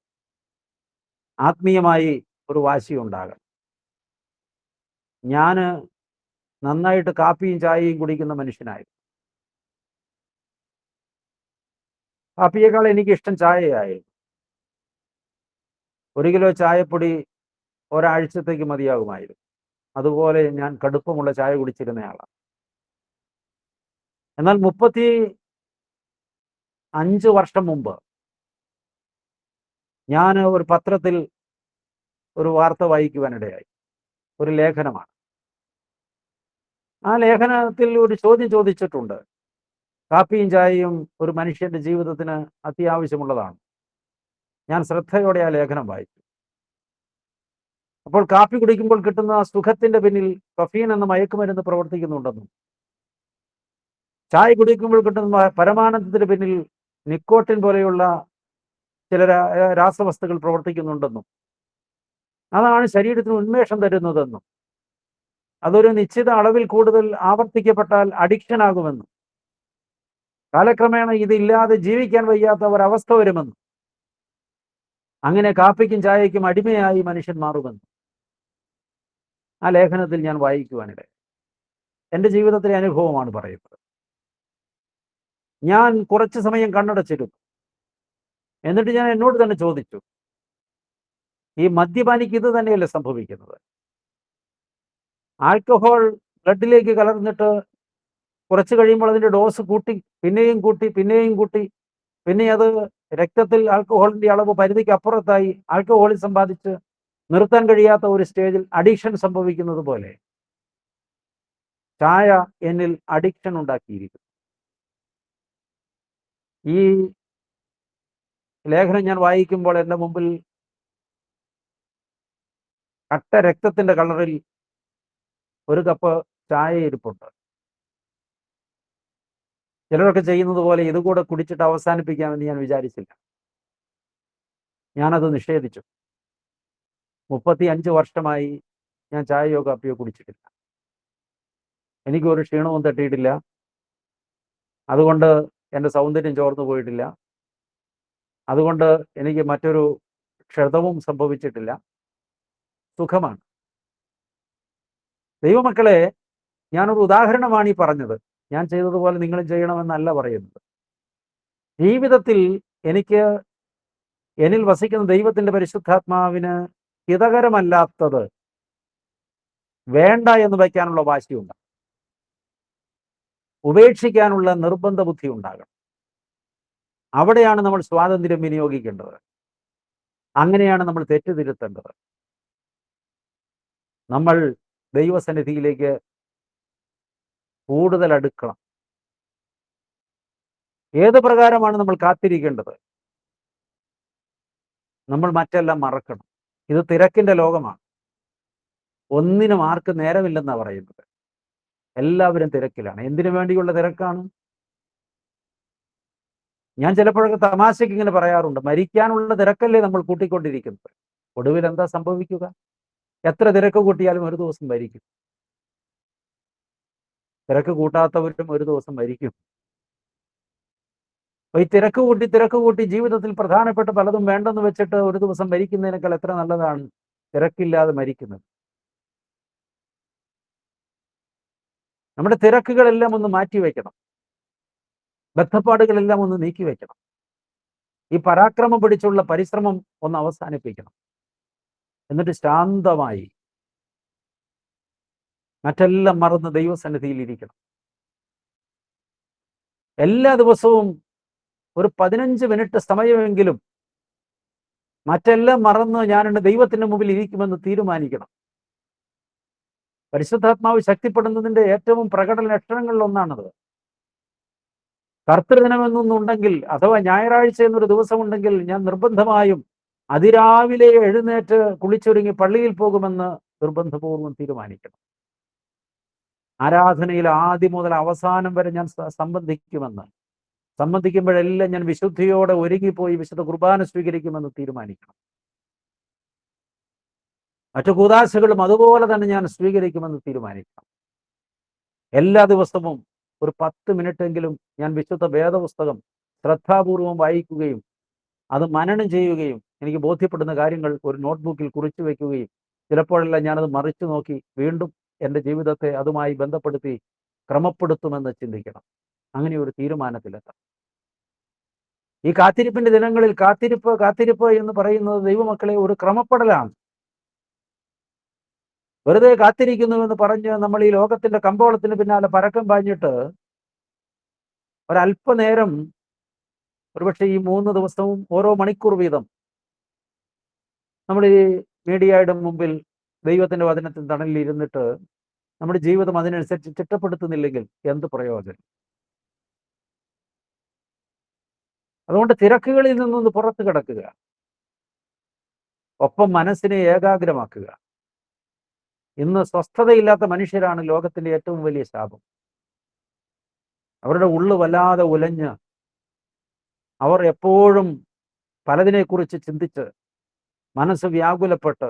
ആത്മീയമായി ഒരു വാശി ഉണ്ടാകണം. ഞാൻ നന്നായിട്ട് കാപ്പിയും ചായയും കുടിക്കുന്ന മനുഷ്യനായിരുന്നു. കാപ്പിയേക്കാൾ എനിക്കിഷ്ടം ചായയായിരുന്നു. 1 കിലോ ചായപ്പൊടി ഒരാഴ്ചത്തേക്ക് മതിയാകുമായിരുന്നു. അതുപോലെ ഞാൻ കടുപ്പമുള്ള ചായ കുടിച്ചിരുന്നയാളാണ്. എന്നാൽ 35 വർഷം മുമ്പ് ഞാൻ ഒരു പത്രത്തിൽ ഒരു വാർത്ത വായിക്കുവാനിടയായി. ഒരു ലേഖനമാണ്. ആ ലേഖനത്തിൽ ഒരു ചോദ്യം ചോദിച്ചിട്ടുണ്ട്. കാപ്പിയും ചായയും ഒരു മനുഷ്യന്റെ ജീവിതത്തിന് അത്യാവശ്യമുള്ളതാണ്. ഞാൻ ശ്രദ്ധയോടെ ആ ലേഖനം വായിച്ചു. അപ്പോൾ കാപ്പി കുടിക്കുമ്പോൾ കിട്ടുന്ന സുഖത്തിന്റെ പിന്നിൽ കഫീൻ എന്ന മയക്കുമരുന്ന് പ്രവർത്തിക്കുന്നുണ്ടെന്നും, ചായ കുടിക്കുമ്പോൾ കിട്ടുന്ന പരമാനന്ദത്തിന് പിന്നിൽ നിക്കോട്ടിൻ പോലെയുള്ള ചില രാസവസ്തുക്കൾ പ്രവർത്തിക്കുന്നുണ്ടെന്നും, അതാണ് ശരീരത്തിന് ഉന്മേഷം തരുന്നതെന്നും, അതൊരു നിശ്ചിത അളവിൽ കൂടുതൽ ആവർത്തിക്കപ്പെട്ടാൽ അഡിക്ഷൻ ആകുമെന്നും, കാലക്രമേണ ഇതില്ലാതെ ജീവിക്കാൻ വയ്യാത്ത ഒരവസ്ഥ വരുമെന്നും, അങ്ങനെ കാപ്പിക്കും ചായയ്ക്കും അടിമയായി മനുഷ്യൻ മാറുമെന്നും ആ ലേഖനത്തിൽ ഞാൻ വായിക്കുവാനിടെ എൻ്റെ ജീവിതത്തിലെ അനുഭവമാണ് പറയുന്നത്. ഞാൻ കുറച്ചു സമയം കണ്ണടച്ചിരുന്നു. എന്നിട്ട് ഞാൻ എന്നോട് തന്നെ ചോദിച്ചു, ഈ മദ്യപാനിക്ക് ഇത് തന്നെയല്ലേ സംഭവിക്കുന്നത്? ആൽക്കഹോൾ ബ്ലഡിലേക്ക് കലർന്നിട്ട് കുറച്ച് കഴിയുമ്പോൾ അതിൻ്റെ ഡോസ് കൂട്ടി പിന്നെയും കൂട്ടി പിന്നെയും കൂട്ടി, പിന്നെ അത് രക്തത്തിൽ ആൽക്കഹോളിന്റെ അളവ് പരിധിക്ക് അപ്പുറത്തായി ആൽക്കഹോളിസം ബാധിച്ച് നിർത്താൻ കഴിയാത്ത ഒരു സ്റ്റേജിൽ അഡിക്ഷൻ സംഭവിക്കുന്നത് പോലെ ചായ എന്നിൽ അഡിക്ഷൻ ഉണ്ടാക്കിയിരിക്കുന്നു. ഈ ലേഖനം ഞാൻ വായിക്കുമ്പോൾ എൻ്റെ മുമ്പിൽ കട്ട രക്തത്തിന്റെ കളറിൽ ഒരു കപ്പ് ചായ ഇരിപ്പുണ്ട്. ചിലരൊക്കെ ചെയ്യുന്നത് പോലെ ഇതുകൂടെ കുടിച്ചിട്ട് അവസാനിപ്പിക്കാമെന്ന് ഞാൻ വിചാരിച്ചില്ല. ഞാനത് നിഷേധിച്ചു. 35 വർഷമായി ഞാൻ ചായയോ കാപ്പിയോ കുടിച്ചിട്ടില്ല. എനിക്കൊരു ക്ഷീണവും തട്ടിയിട്ടില്ല. അതുകൊണ്ട് എൻ്റെ സൗന്ദര്യം ചോർന്നു പോയിട്ടില്ല. അതുകൊണ്ട് എനിക്ക് മറ്റൊരു ക്ഷതവും സംഭവിച്ചിട്ടില്ല. സുഖമാണ്. ദൈവമക്കളെ, ഞാനൊരു ഉദാഹരണമാണ് ഈ പറഞ്ഞത്. ഞാൻ ചെയ്തതുപോലെ നിങ്ങളും ചെയ്യണമെന്നല്ല പറയുന്നത്. ജീവിതത്തിൽ എനിക്ക് എന്നിൽ വസിക്കുന്ന ദൈവത്തിന്റെ പരിശുദ്ധാത്മാവിന് ഹിതകരമല്ലാത്തത് വേണ്ട എന്ന് വയ്ക്കാനുള്ള വാശിയുണ്ട്. ഉപേക്ഷിക്കാനുള്ള നിർബന്ധ ബുദ്ധി ഉണ്ടാകണം. അവിടെയാണ് നമ്മൾ സ്വാതന്ത്ര്യം വിനിയോഗിക്കേണ്ടത്. അങ്ങനെയാണ് നമ്മൾ തെറ്റുതിരുത്തേണ്ടത്. നമ്മൾ ദൈവസന്നിധിയിലേക്ക് കൂടുതൽ അടുക്കണം. ഏത് പ്രകാരമാണ് നമ്മൾ കാത്തിരിക്കേണ്ടത്? നമ്മൾ മറ്റെല്ലാം മറക്കണം. ഇത് തിരക്കിന്റെ ലോകമാണ്. ഒന്നിനും ആർക്കും നേരമില്ലെന്നാണ് പറയുന്നത്. എല്ലാവരും തിരക്കിലാണ്. എന്തിനു വേണ്ടിയുള്ള തിരക്കാണ്? ഞാൻ ചിലപ്പോഴൊക്കെ തമാശയ്ക്ക് ഇങ്ങനെ പറയാറുണ്ട്, മരിക്കാനുള്ള തിരക്കല്ലേ നമ്മൾ കൂട്ടിക്കൊണ്ടിരിക്കുന്നത്. ഒടുവിൽ എന്താ സംഭവിക്കുക? എത്ര തിരക്ക് കൂട്ടിയാലും ഒരു ദിവസം മരിക്കും. തിരക്ക് കൂട്ടാത്തവരും ഒരു ദിവസം മരിക്കും. ഈ തിരക്ക് കൂട്ടി ജീവിതത്തിൽ പ്രധാനപ്പെട്ട പലതും വേണ്ടെന്ന് വെച്ചിട്ട് ഒരു ദിവസം മരിക്കുന്നതിനേക്കാൾ എത്ര നല്ലതാണ് തിരക്കില്ലാതെ മരിക്കുന്നത്. നമ്മുടെ തിരക്കുകളെല്ലാം ഒന്ന് മാറ്റിവെക്കണം. ബദ്ധപ്പാടുകളെല്ലാം ഒന്ന് നീക്കിവെക്കണം. ഈ പരാക്രമം പിടിച്ചുള്ള പരിശ്രമം ഒന്ന് അവസാനിപ്പിക്കണം. എന്നിട്ട് ശാന്തമായി മറ്റെല്ലാം മറന്ന് ദൈവസന്നിധിയിൽ ഇരിക്കണം. എല്ലാ ദിവസവും ഒരു 15 മിനിറ്റ് സമയമെങ്കിലും മറ്റെല്ലാം മറന്ന് ഞാൻ എൻ്റെ ദൈവത്തിന്റെ മുമ്പിൽ ഇരിക്കുമെന്ന് തീരുമാനിക്കണം. പരിശുദ്ധാത്മാവ് ശക്തിപ്പെടുന്നതിന്റെ ഏറ്റവും പ്രകടന ലക്ഷണങ്ങളിൽ ഒന്നാണത്. കർത്തൃദിനമെന്നൊന്നുണ്ടെങ്കിൽ, അഥവാ ഞായറാഴ്ച എന്നൊരു ദിവസമുണ്ടെങ്കിൽ, ഞാൻ നിർബന്ധമായും അതിരാവിലെ എഴുന്നേറ്റ് കുളിച്ചൊരുങ്ങി പള്ളിയിൽ പോകുമെന്ന് നിർബന്ധപൂർവ്വം തീരുമാനിക്കണം. ആരാധനയിൽ ആദ്യം മുതൽ അവസാനം വരെ ഞാൻ സംബന്ധിക്കുമ്പോഴെല്ലാം ഞാൻ വിശുദ്ധിയോടെ ഒരുങ്ങിപ്പോയി വിശുദ്ധ കുർബാന സ്വീകരിക്കുമെന്ന് തീരുമാനിക്കണം. മറ്റു കൂദാശകളും അതുപോലെ തന്നെ ഞാൻ സ്വീകരിക്കുമെന്ന് തീരുമാനിക്കണം. എല്ലാ ദിവസവും ഒരു 10 മിനിറ്റെങ്കിലും ഞാൻ വിശുദ്ധ വേദപുസ്തകം ശ്രദ്ധാപൂർവം വായിക്കുകയും അത് മനനം ചെയ്യുകയും എനിക്ക് ബോധ്യപ്പെടുന്ന കാര്യങ്ങൾ ഒരു നോട്ട്ബുക്കിൽ കുറിച്ചു വയ്ക്കുകയും ചിലപ്പോഴെല്ലാം ഞാനത് മറിച്ചു നോക്കി വീണ്ടും എൻ്റെ ജീവിതത്തെ അതുമായി ബന്ധപ്പെടുത്തി ക്രമപ്പെടുത്തുമെന്ന് ചിന്തിക്കണം. അങ്ങനെ ഒരു തീരുമാനത്തിലെത്താം. ഈ കാത്തിരിപ്പിന്റെ ദിനങ്ങളിൽ കാത്തിരിപ്പ് എന്ന് പറയുന്നത് ദൈവമക്കളെ ഒരു ക്രമപ്പെടലാണ്. വെറുതെ കാത്തിരിക്കുന്നുവെന്ന് പറഞ്ഞ് നമ്മൾ ഈ ലോകത്തിന്റെ കമ്പോളത്തിന് പിന്നാലെ പരക്കം പാഞ്ഞിട്ട് ഒരല്പനേരം, ഒരുപക്ഷെ ഈ 3 ദിവസവും ഓരോ മണിക്കൂർ വീതം നമ്മൾ ഈ മീഡിയയുടെ മുമ്പിൽ ദൈവത്തിന്റെ വചനത്തിൽ തണലിൽ ഇരുന്നിട്ട് നമ്മുടെ ജീവിതം അതിനനുസരിച്ച് ചിട്ടപ്പെടുത്തുന്നില്ലെങ്കിൽ എന്ത് പ്രയോജനം? അതുകൊണ്ട് തിരക്കുകളിൽ നിന്നൊന്ന് പുറത്തു കിടക്കുക, ഒപ്പം മനസ്സിനെ ഏകാഗ്രമാക്കുക. ഇന്ന് സ്വസ്ഥതയില്ലാത്ത മനുഷ്യരാണ് ലോകത്തിന്റെ ഏറ്റവും വലിയ ശാപം. അവരുടെ ഉള്ളു വല്ലാതെ ഉലഞ്ഞ് അവർ എപ്പോഴും പലതിനെക്കുറിച്ച് ചിന്തിച്ച് മനസ്സ് വ്യാകുലപ്പെട്ട്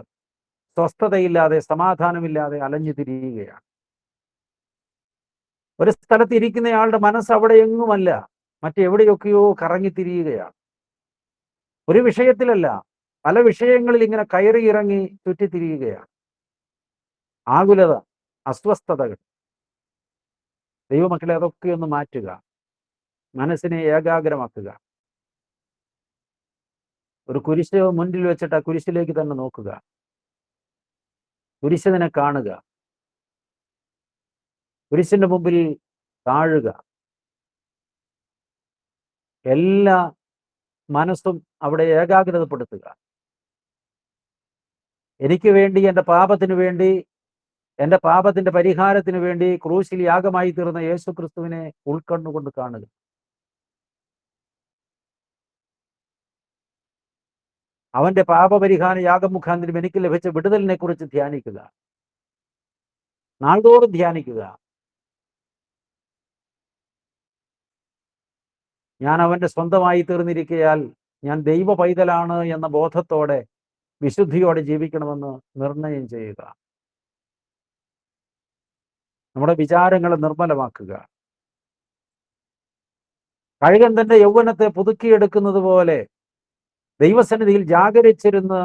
സ്വസ്ഥതയില്ലാതെ സമാധാനമില്ലാതെ അലഞ്ഞു തിരിയുകയാണ്. ഒരു സ്ഥലത്ത് ഇരിക്കുന്നയാളുടെ മനസ്സ് അവിടെ എങ്ങുമല്ല, മറ്റെവിടെയൊക്കെയോ കറങ്ങിത്തിരിയുകയാണ്. ഒരു വിഷയത്തിലല്ല, പല വിഷയങ്ങളിൽ ഇങ്ങനെ കയറി ഇറങ്ങി ചുറ്റിത്തിരിയുകയാണ്. ആകുലത, അസ്വസ്ഥതകൾ. ദൈവമക്കളെ അതൊക്കെ ഒന്ന് മാറ്റുക, മനസ്സിനെ ഏകാഗ്രമാക്കുക. ഒരു കുരിശ് മുൻപിൽ വെച്ചിട്ട് ആ കുരിശിലേക്ക് തന്നെ നോക്കുക, കുരിശിനെ കാണുക, കുരിശിന്റെ മുമ്പിൽ താഴുക. എല്ലാ മനസ്സും അവിടെ ഏകാഗ്രതപ്പെടുത്തുക. എനിക്ക് വേണ്ടി, എൻ്റെ പാപത്തിന് വേണ്ടി, എൻ്റെ പാപത്തിന്റെ പരിഹാരത്തിന് വേണ്ടി ക്രൂശിൽ യാഗമായി തീർന്ന യേശു ക്രിസ്തുവിനെ ഉൾക്കണ്ണുകൊണ്ട് കാണുക. അവന്റെ പാപപരിഹാര യാഗമുഖാന്തരം എനിക്ക് ലഭിച്ച വിടുതലിനെ കുറിച്ച് ധ്യാനിക്കുക, നാൾതോറും ധ്യാനിക്കുക. ഞാൻ അവന്റെ സ്വന്തമായി തീർന്നിരിക്കയാൽ ഞാൻ ദൈവ പൈതലാണ് എന്ന ബോധത്തോടെ വിശുദ്ധിയോടെ ജീവിക്കണമെന്ന് നിർണയം ചെയ്യുക. നമ്മുടെ വിചാരങ്ങളെ നിർമ്മലമാക്കുക. കഴുകൻ തന്റെ യൗവനത്തെ പുതുക്കിയെടുക്കുന്നത് പോലെ ദൈവസന്നിധിയിൽ ജാഗരിച്ചിരുന്ന്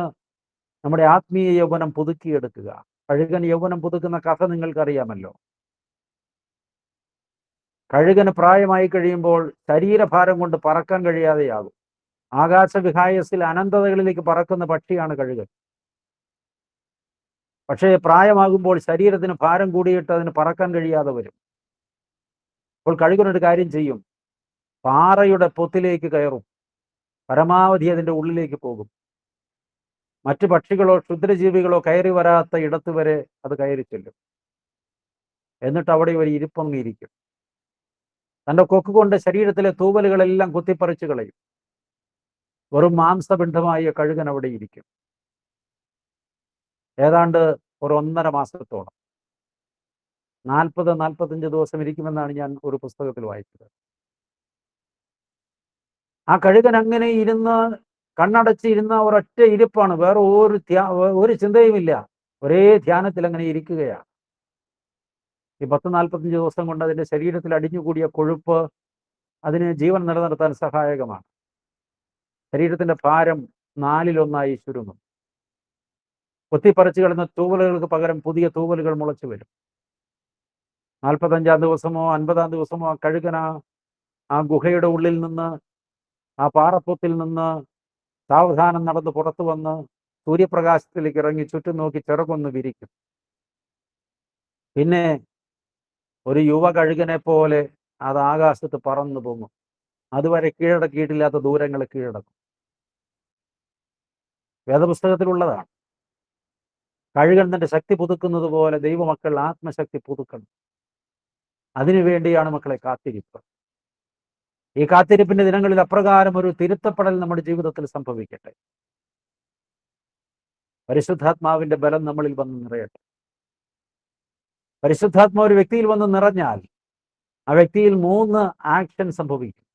നമ്മുടെ ആത്മീയ യൗവനം പുതുക്കിയെടുക്കുക. കഴുകൻ യൗവനം പുതുക്കുന്ന കഥ നിങ്ങൾക്കറിയാമല്ലോ. കഴുകന് പ്രായമായി കഴിയുമ്പോൾ ശരീരഭാരം കൊണ്ട് പറക്കാൻ കഴിയാതെയാകും. ആകാശവിഹായസിൽ അനന്തതകളിലേക്ക് പറക്കുന്ന പക്ഷിയാണ് കഴുകൻ. പക്ഷേ പ്രായമാകുമ്പോൾ ശരീരത്തിന് ഭാരം കൂടിയിട്ട് അതിന് പറക്കാൻ കഴിയാതെ വരും. അപ്പോൾ കഴുകനൊരു കാര്യം ചെയ്യും, പാറയുടെ പൊത്തിലേക്ക് കയറും, പരമാവധി അതിൻ്റെ ഉള്ളിലേക്ക് പോകും. മറ്റു പക്ഷികളോ ക്ഷുദ്രജീവികളോ കയറി വരാത്ത ഇടത്ത് വരെ അത് കയറി ചെല്ലും. എന്നിട്ട് അവിടെ ഒരു ഇരിപ്പങ്ങിയിരിക്കും. തൻ്റെ കൊക്ക് കൊണ്ട് ശരീരത്തിലെ തൂവലുകളെല്ലാം കുത്തിപ്പറിച്ചു കളയും. വെറും മാംസപിണ്ഡമായ കഴുകൻ അവിടെ ഇരിക്കും. ഏതാണ്ട് ഒരു 1.5 മാസത്തോളം, 40-45 ദിവസം ഇരിക്കുമെന്നാണ് ഞാൻ ഒരു പുസ്തകത്തിൽ വായിച്ചത്. ആ കഴുകൻ അങ്ങനെ ഇരുന്ന് കണ്ണടച്ചിരുന്ന ഒരൊറ്റ ഇരിപ്പാണ്, വേറെ ഒരു ചിന്തയുമില്ല. ഒരേ ധ്യാനത്തിൽ അങ്ങനെ ഇരിക്കുകയാണ്. ഈ 10-45 ദിവസം കൊണ്ട് അതിൻ്റെ ശരീരത്തിൽ അടിഞ്ഞുകൂടിയ കൊഴുപ്പ് അതിന് ജീവൻ നിലനിർത്താൻ സഹായകമാണ്. ശരീരത്തിന്റെ ഭാരം 4-1 ചുരുങ്ങും. കൊത്തിപ്പറിച്ചു കിടന്ന തൂവലുകൾക്ക് പകരം പുതിയ തൂവലുകൾ മുളച്ചു വരും. 45-ാം ദിവസമോ 50-ാം ദിവസമോ ആ കഴുകൻ ആ ഗുഹയുടെ ഉള്ളിൽ നിന്ന്, ആ പാറപ്പൊത്തിൽ നിന്ന് സാവധാനം നടന്ന് പുറത്തു വന്ന് സൂര്യപ്രകാശത്തിലേക്ക് ഇറങ്ങി ചുറ്റും നോക്കി ചിറകൊന്ന് വിരിക്കും. പിന്നെ ഒരു യുവ കഴുകനെ പോലെ അത് ആകാശത്ത് പറന്നു പോകും. അതുവരെ കീഴടക്കിയിട്ടില്ലാത്ത ദൂരങ്ങൾ കീഴടക്കും. വേദപുസ്തകത്തിലുള്ളതാണ്. കഴുകൻ തന്റെ ശക്തി പുതുക്കുന്നത് പോലെ ദൈവമക്കൾ ആത്മശക്തി പുതുക്കണം. അതിനുവേണ്ടിയാണ് മക്കളെ കാത്തിരിപ്പ്. ഈ കാത്തിരിപ്പിന്റെ ദിനങ്ങളിൽ അപ്രകാരം ഒരു തിരുത്തപ്പെടൽ നമ്മുടെ ജീവിതത്തിൽ സംഭവിക്കട്ടെ. പരിശുദ്ധാത്മാവിന്റെ ബലം നമ്മളിൽ വന്ന് നിറയട്ടെ. പരിശുദ്ധാത്മാവ് ഒരു വ്യക്തിയിൽ വന്ന് നിറഞ്ഞാൽ ആ വ്യക്തിയിൽ 3 ആക്ഷൻ സംഭവിക്കും.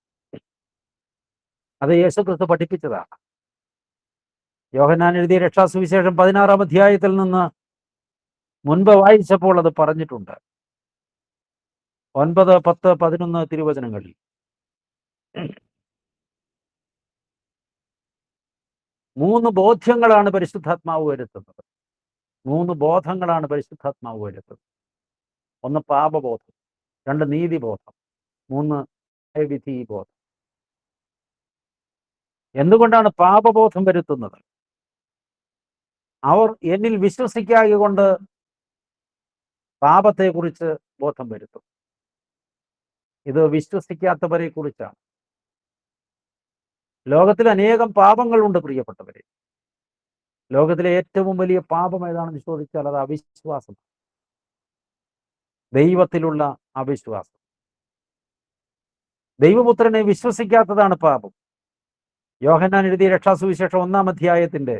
അത് യേശുക്രിസ്തു പഠിപ്പിച്ചതാണ്. യോഹന്നാൻ എഴുതിയ രക്ഷാസുവിശേഷം 16-ാം അധ്യായത്തിൽ നിന്ന് മുൻപ് വായിച്ചപ്പോൾ അത് പറഞ്ഞിട്ടുണ്ട്. 9, 10, 11 തിരുവചനങ്ങളിൽ 3 ബോധ്യങ്ങളാണ് പരിശുദ്ധാത്മാവ് വരുത്തുന്നത്. 3 ബോധങ്ങളാണ് പരിശുദ്ധാത്മാവ് വരുത്തുന്നത്. ഒന്ന് പാപബോധം, 2 നീതിബോധം, 3 വിധിബോധം. എന്തുകൊണ്ടാണ് പാപബോധം വരുത്തുന്നത്? അവർ എന്നിൽ വിശ്വസിക്കായ കൊണ്ട് പാപത്തെക്കുറിച്ച് ബോധം വരുത്തും. ഇത് വിശ്വസിക്കാത്തവരെ കുറിച്ചാണ്. ലോകത്തിൽ അനേകം പാപങ്ങളുണ്ട് പ്രിയപ്പെട്ടവരെ. ലോകത്തിലെ ഏറ്റവും വലിയ പാപം ഏതാണെന്ന് ചോദിച്ചാൽ അത് അവിശ്വാസം, ദൈവത്തിലുള്ള അവിശ്വാസം. ദൈവപുത്രനെ വിശ്വസിക്കാത്തതാണ് പാപം. യോഹന്നാൻ എഴുതിയ രക്ഷാസുവിശേഷം 1-ാം അധ്യായത്തിന്റെ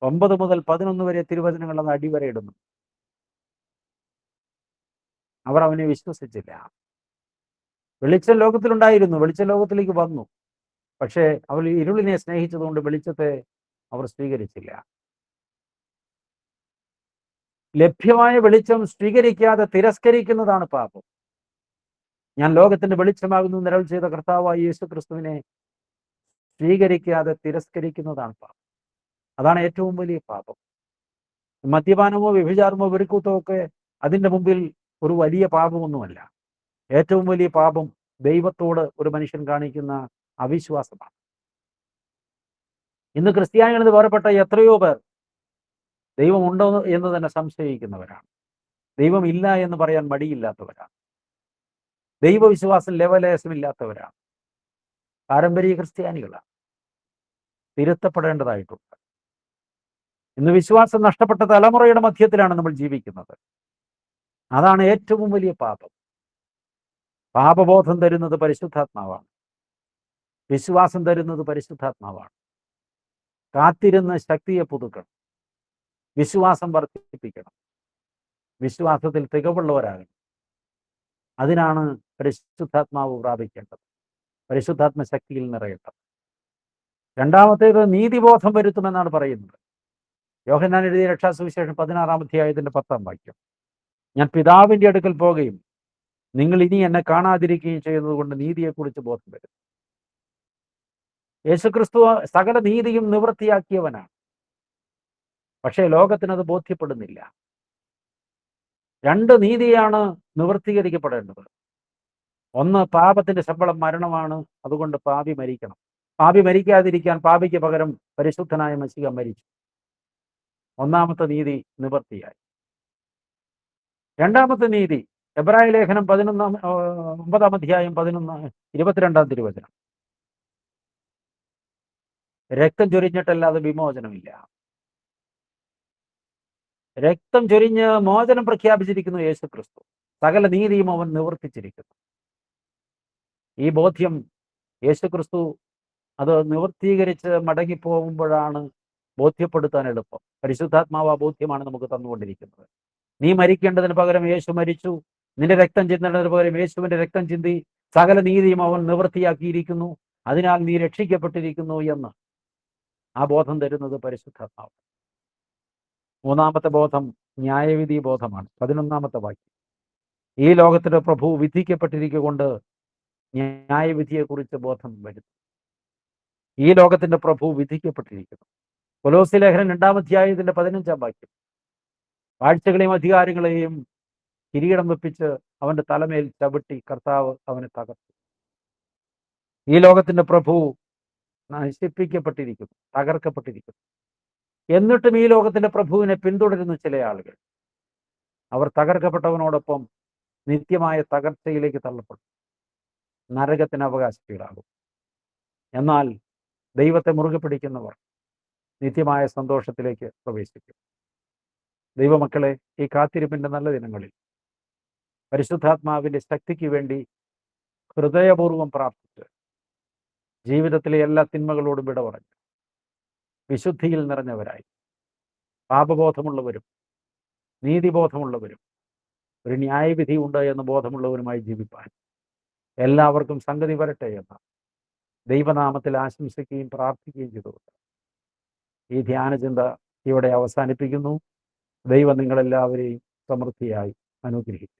9 മുതൽ 11 വരെ തിരുവചനങ്ങൾ അത് അടിവരയിടുന്നു. അവർ അവനെ വിശ്വസിച്ചില്ല. വെളിച്ചം ലോകത്തിലുണ്ടായിരുന്നു, വെളിച്ചം ലോകത്തിലേക്ക് വന്നു. പക്ഷേ അവർ ഇരുളിനെ സ്നേഹിച്ചതുകൊണ്ട് വെളിച്ചത്തെ അവർ സ്വീകരിച്ചില്ല. ലഭ്യമായ വെളിച്ചം സ്വീകരിക്കാതെ തിരസ്കരിക്കുന്നതാണ് പാപം. ഞാൻ ലോകത്തിന്റെ വെളിച്ചമാകുന്നു നിഴൽ ചെയ്ത കർത്താവായ യേശു ക്രിസ്തുവിനെ സ്വീകരിക്കാതെ തിരസ്കരിക്കുന്നതാണ് പാപം. അതാണ് ഏറ്റവും വലിയ പാപം. മദ്യപാനമോ വ്യഭിചാരമോ വെറുക്കൂത്തോ ഒക്കെ അതിൻ്റെ മുമ്പിൽ ഒരു വലിയ പാപമൊന്നുമല്ല. ഏറ്റവും വലിയ പാപം ദൈവത്തോട് ഒരു മനുഷ്യൻ കാണിക്കുന്ന അവിശ്വാസമാണ്. ഇന്ന് ക്രിസ്ത്യാനികളിൽ നിന്ന് വേർപെട്ട എത്രയോ പേർ ദൈവമുണ്ടോ എന്ന് തന്നെ സംശയിക്കുന്നവരാണ്. ദൈവം ഇല്ല എന്ന് പറയാൻ മടിയില്ലാത്തവരാണ്. ദൈവവിശ്വാസം ലെവലേശമില്ലാത്തവരാണ്. പാരമ്പര്യ ക്രിസ്ത്യാനികളാണ്. തിരുത്തപ്പെടേണ്ടതായിട്ടുണ്ട്. ഇന്ന് വിശ്വാസം നഷ്ടപ്പെട്ട തലമുറയുടെ മധ്യത്തിലാണ് നമ്മൾ ജീവിക്കുന്നത്. അതാണ് ഏറ്റവും വലിയ പാപം. പാപബോധം തരുന്നത് പരിശുദ്ധാത്മാവാണ്. വിശ്വാസം തരുന്നത് പരിശുദ്ധാത്മാവാണ്. കാത്തിരുന്ന് ശക്തിയെ പുതുക്കണം. വിശ്വാസം വർദ്ധിപ്പിക്കണം. വിശ്വാസത്തിൽ തികവുള്ളവരാകണം. അതിനാണ് പരിശുദ്ധാത്മാവ് പ്രാപിക്കേണ്ടത്. പരിശുദ്ധാത്മ ശക്തിയിൽ നിറയേണ്ടത്. രണ്ടാമത്തേത് നീതിബോധം വരുത്തുമെന്നാണ് പറയുന്നത്. യോഹന്നാൻ എഴുതിയ രക്ഷാസുവിശേഷം 16-ാം അധ്യായത്തിന്റെ 10-ാം വാക്യം. ഞാൻ പിതാവിന്റെ അടുക്കൽ പോകുകയും നിങ്ങൾ ഇനി എന്നെ കാണാതിരിക്കുകയും ചെയ്യുന്നത് കൊണ്ട് നീതിയെക്കുറിച്ച് ബോധം വരും. യേശുക്രിസ്തു സകല നീതിയും നിവൃത്തിയാക്കിയവനാണ്. പക്ഷേ ലോകത്തിനത് ബോധ്യപ്പെടുന്നില്ല. 2 നീതിയാണ് നിവൃത്തീകരിക്കപ്പെടേണ്ടത്. ഒന്ന്, പാപത്തിന്റെ ശമ്പളം മരണമാണ്. അതുകൊണ്ട് പാപി മരിക്കണം. പാപി മരിക്കാതിരിക്കാൻ പാപിക്ക് പകരം പരിശുദ്ധനായ മശിഹ മരിച്ചു. ഒന്നാമത്തെ നീതി നിവൃത്തിയായി. രണ്ടാമത്തെ നീതി എബ്രായ ലേഖനം 9-ാം അധ്യായം 22-ാം തിരുവചനം. രക്തം ചൊരിഞ്ഞിട്ടല്ലാതെ വിമോചനമില്ല. രക്തം ചൊരിഞ്ഞ് മോചനം പ്രഖ്യാപിച്ചിരിക്കുന്നു യേശു ക്രിസ്തു. സകല നീതിയും അവൻ നിവർത്തിച്ചിരിക്കുന്നു. ഈ ബോധ്യം യേശു ക്രിസ്തു അത് നിവർത്തീകരിച്ച് മടങ്ങിപ്പോകുമ്പോഴാണ് ബോധ്യപ്പെടുത്താൻ എളുപ്പം. പരിശുദ്ധാത്മാവ് ആ ബോധ്യമാണ് നമുക്ക് തന്നുകൊണ്ടിരിക്കുന്നത്. നീ മരിക്കേണ്ടതിന് പകരം യേശു മരിച്ചു, നിന്റെ രക്തം ചിന്തേണ്ടതിന് പകരം യേശുവിന്റെ രക്തം ചിന്തി സകല നീതിയും അവൻ നിവൃത്തിയാക്കിയിരിക്കുന്നു, അതിനാൽ നീ രക്ഷിക്കപ്പെട്ടിരിക്കുന്നു എന്ന് ആ ബോധം തരുന്നത് പരിശുദ്ധാത്മാവ്. മൂന്നാമത്തെ ബോധം ന്യായവിധി ബോധമാണ്. 11-ാമത്തെ വാക്യം. ഈ ലോകത്തിന്റെ പ്രഭു വിധിക്കപ്പെട്ടിരിക്കൊണ്ട് ന്യായവിധിയെക്കുറിച്ച് ബോധം വരുന്നു. ഈ ലോകത്തിന്റെ പ്രഭു വിധിക്കപ്പെട്ടിരിക്കുന്നു. കൊലോസ്യ ലേഖനം 2-ാം അധ്യായത്തിന്റെ 15-ാം വാക്യം. വാഴ്ചകളെയും അധികാരങ്ങളെയും കിരീടം വെപ്പിച്ച് അവന്റെ തലമേൽ ചവിട്ടി കർത്താവ് അവനെ തകർത്തു. ഈ ലോകത്തിന്റെ പ്രഭു നശിപ്പിക്കപ്പെട്ടിരിക്കുന്നു, തകർക്കപ്പെട്ടിരിക്കുന്നു. എന്നിട്ടും ഈ ലോകത്തിന്റെ പ്രഭുവിനെ പിന്തുടരുന്ന ചില ആളുകൾ, അവർ തകർക്കപ്പെട്ടവനോടൊപ്പം നിത്യമായ തകർച്ചയിലേക്ക് തള്ളപ്പെടും, നരകത്തിന് അവകാശികളാകും. എന്നാൽ ദൈവത്തെ മുറുകെ പിടിക്കുന്നവർ നിത്യമായ സന്തോഷത്തിലേക്ക് പ്രവേശിക്കും. ദൈവമക്കളെ, ഈ കാത്തിരിപ്പിന്റെ നല്ല ദിനങ്ങളിൽ പരിശുദ്ധാത്മാവിന്റെ ശക്തിക്ക് വേണ്ടി ഹൃദയപൂർവ്വം പ്രാർത്ഥിച്ച് ജീവിതത്തിലെ എല്ലാ തിന്മകളോടും വിട പറഞ്ഞു വിശുദ്ധിയിൽ നിറഞ്ഞവരായി പാപബോധമുള്ളവരും നീതിബോധമുള്ളവരും ഒരു ന്യായവിധി ഉണ്ട് എന്ന ബോധമുള്ളവരുമായി ജീവിപ്പാൻ എല്ലാവർക്കും സംഗതി വരട്ടെ എന്ന് ദൈവനാമത്തിൽ ആശംസിക്കുകയും പ്രാർത്ഥിക്കുകയും ചെയ്തുകൊണ്ട് ഈ ധ്യാനചിന്ത ഇവിടെ അവസാനിപ്പിക്കുന്നു. ദൈവം നിങ്ങളെല്ലാവരെയും സമൃദ്ധിയായി അനുഗ്രഹിക്കും.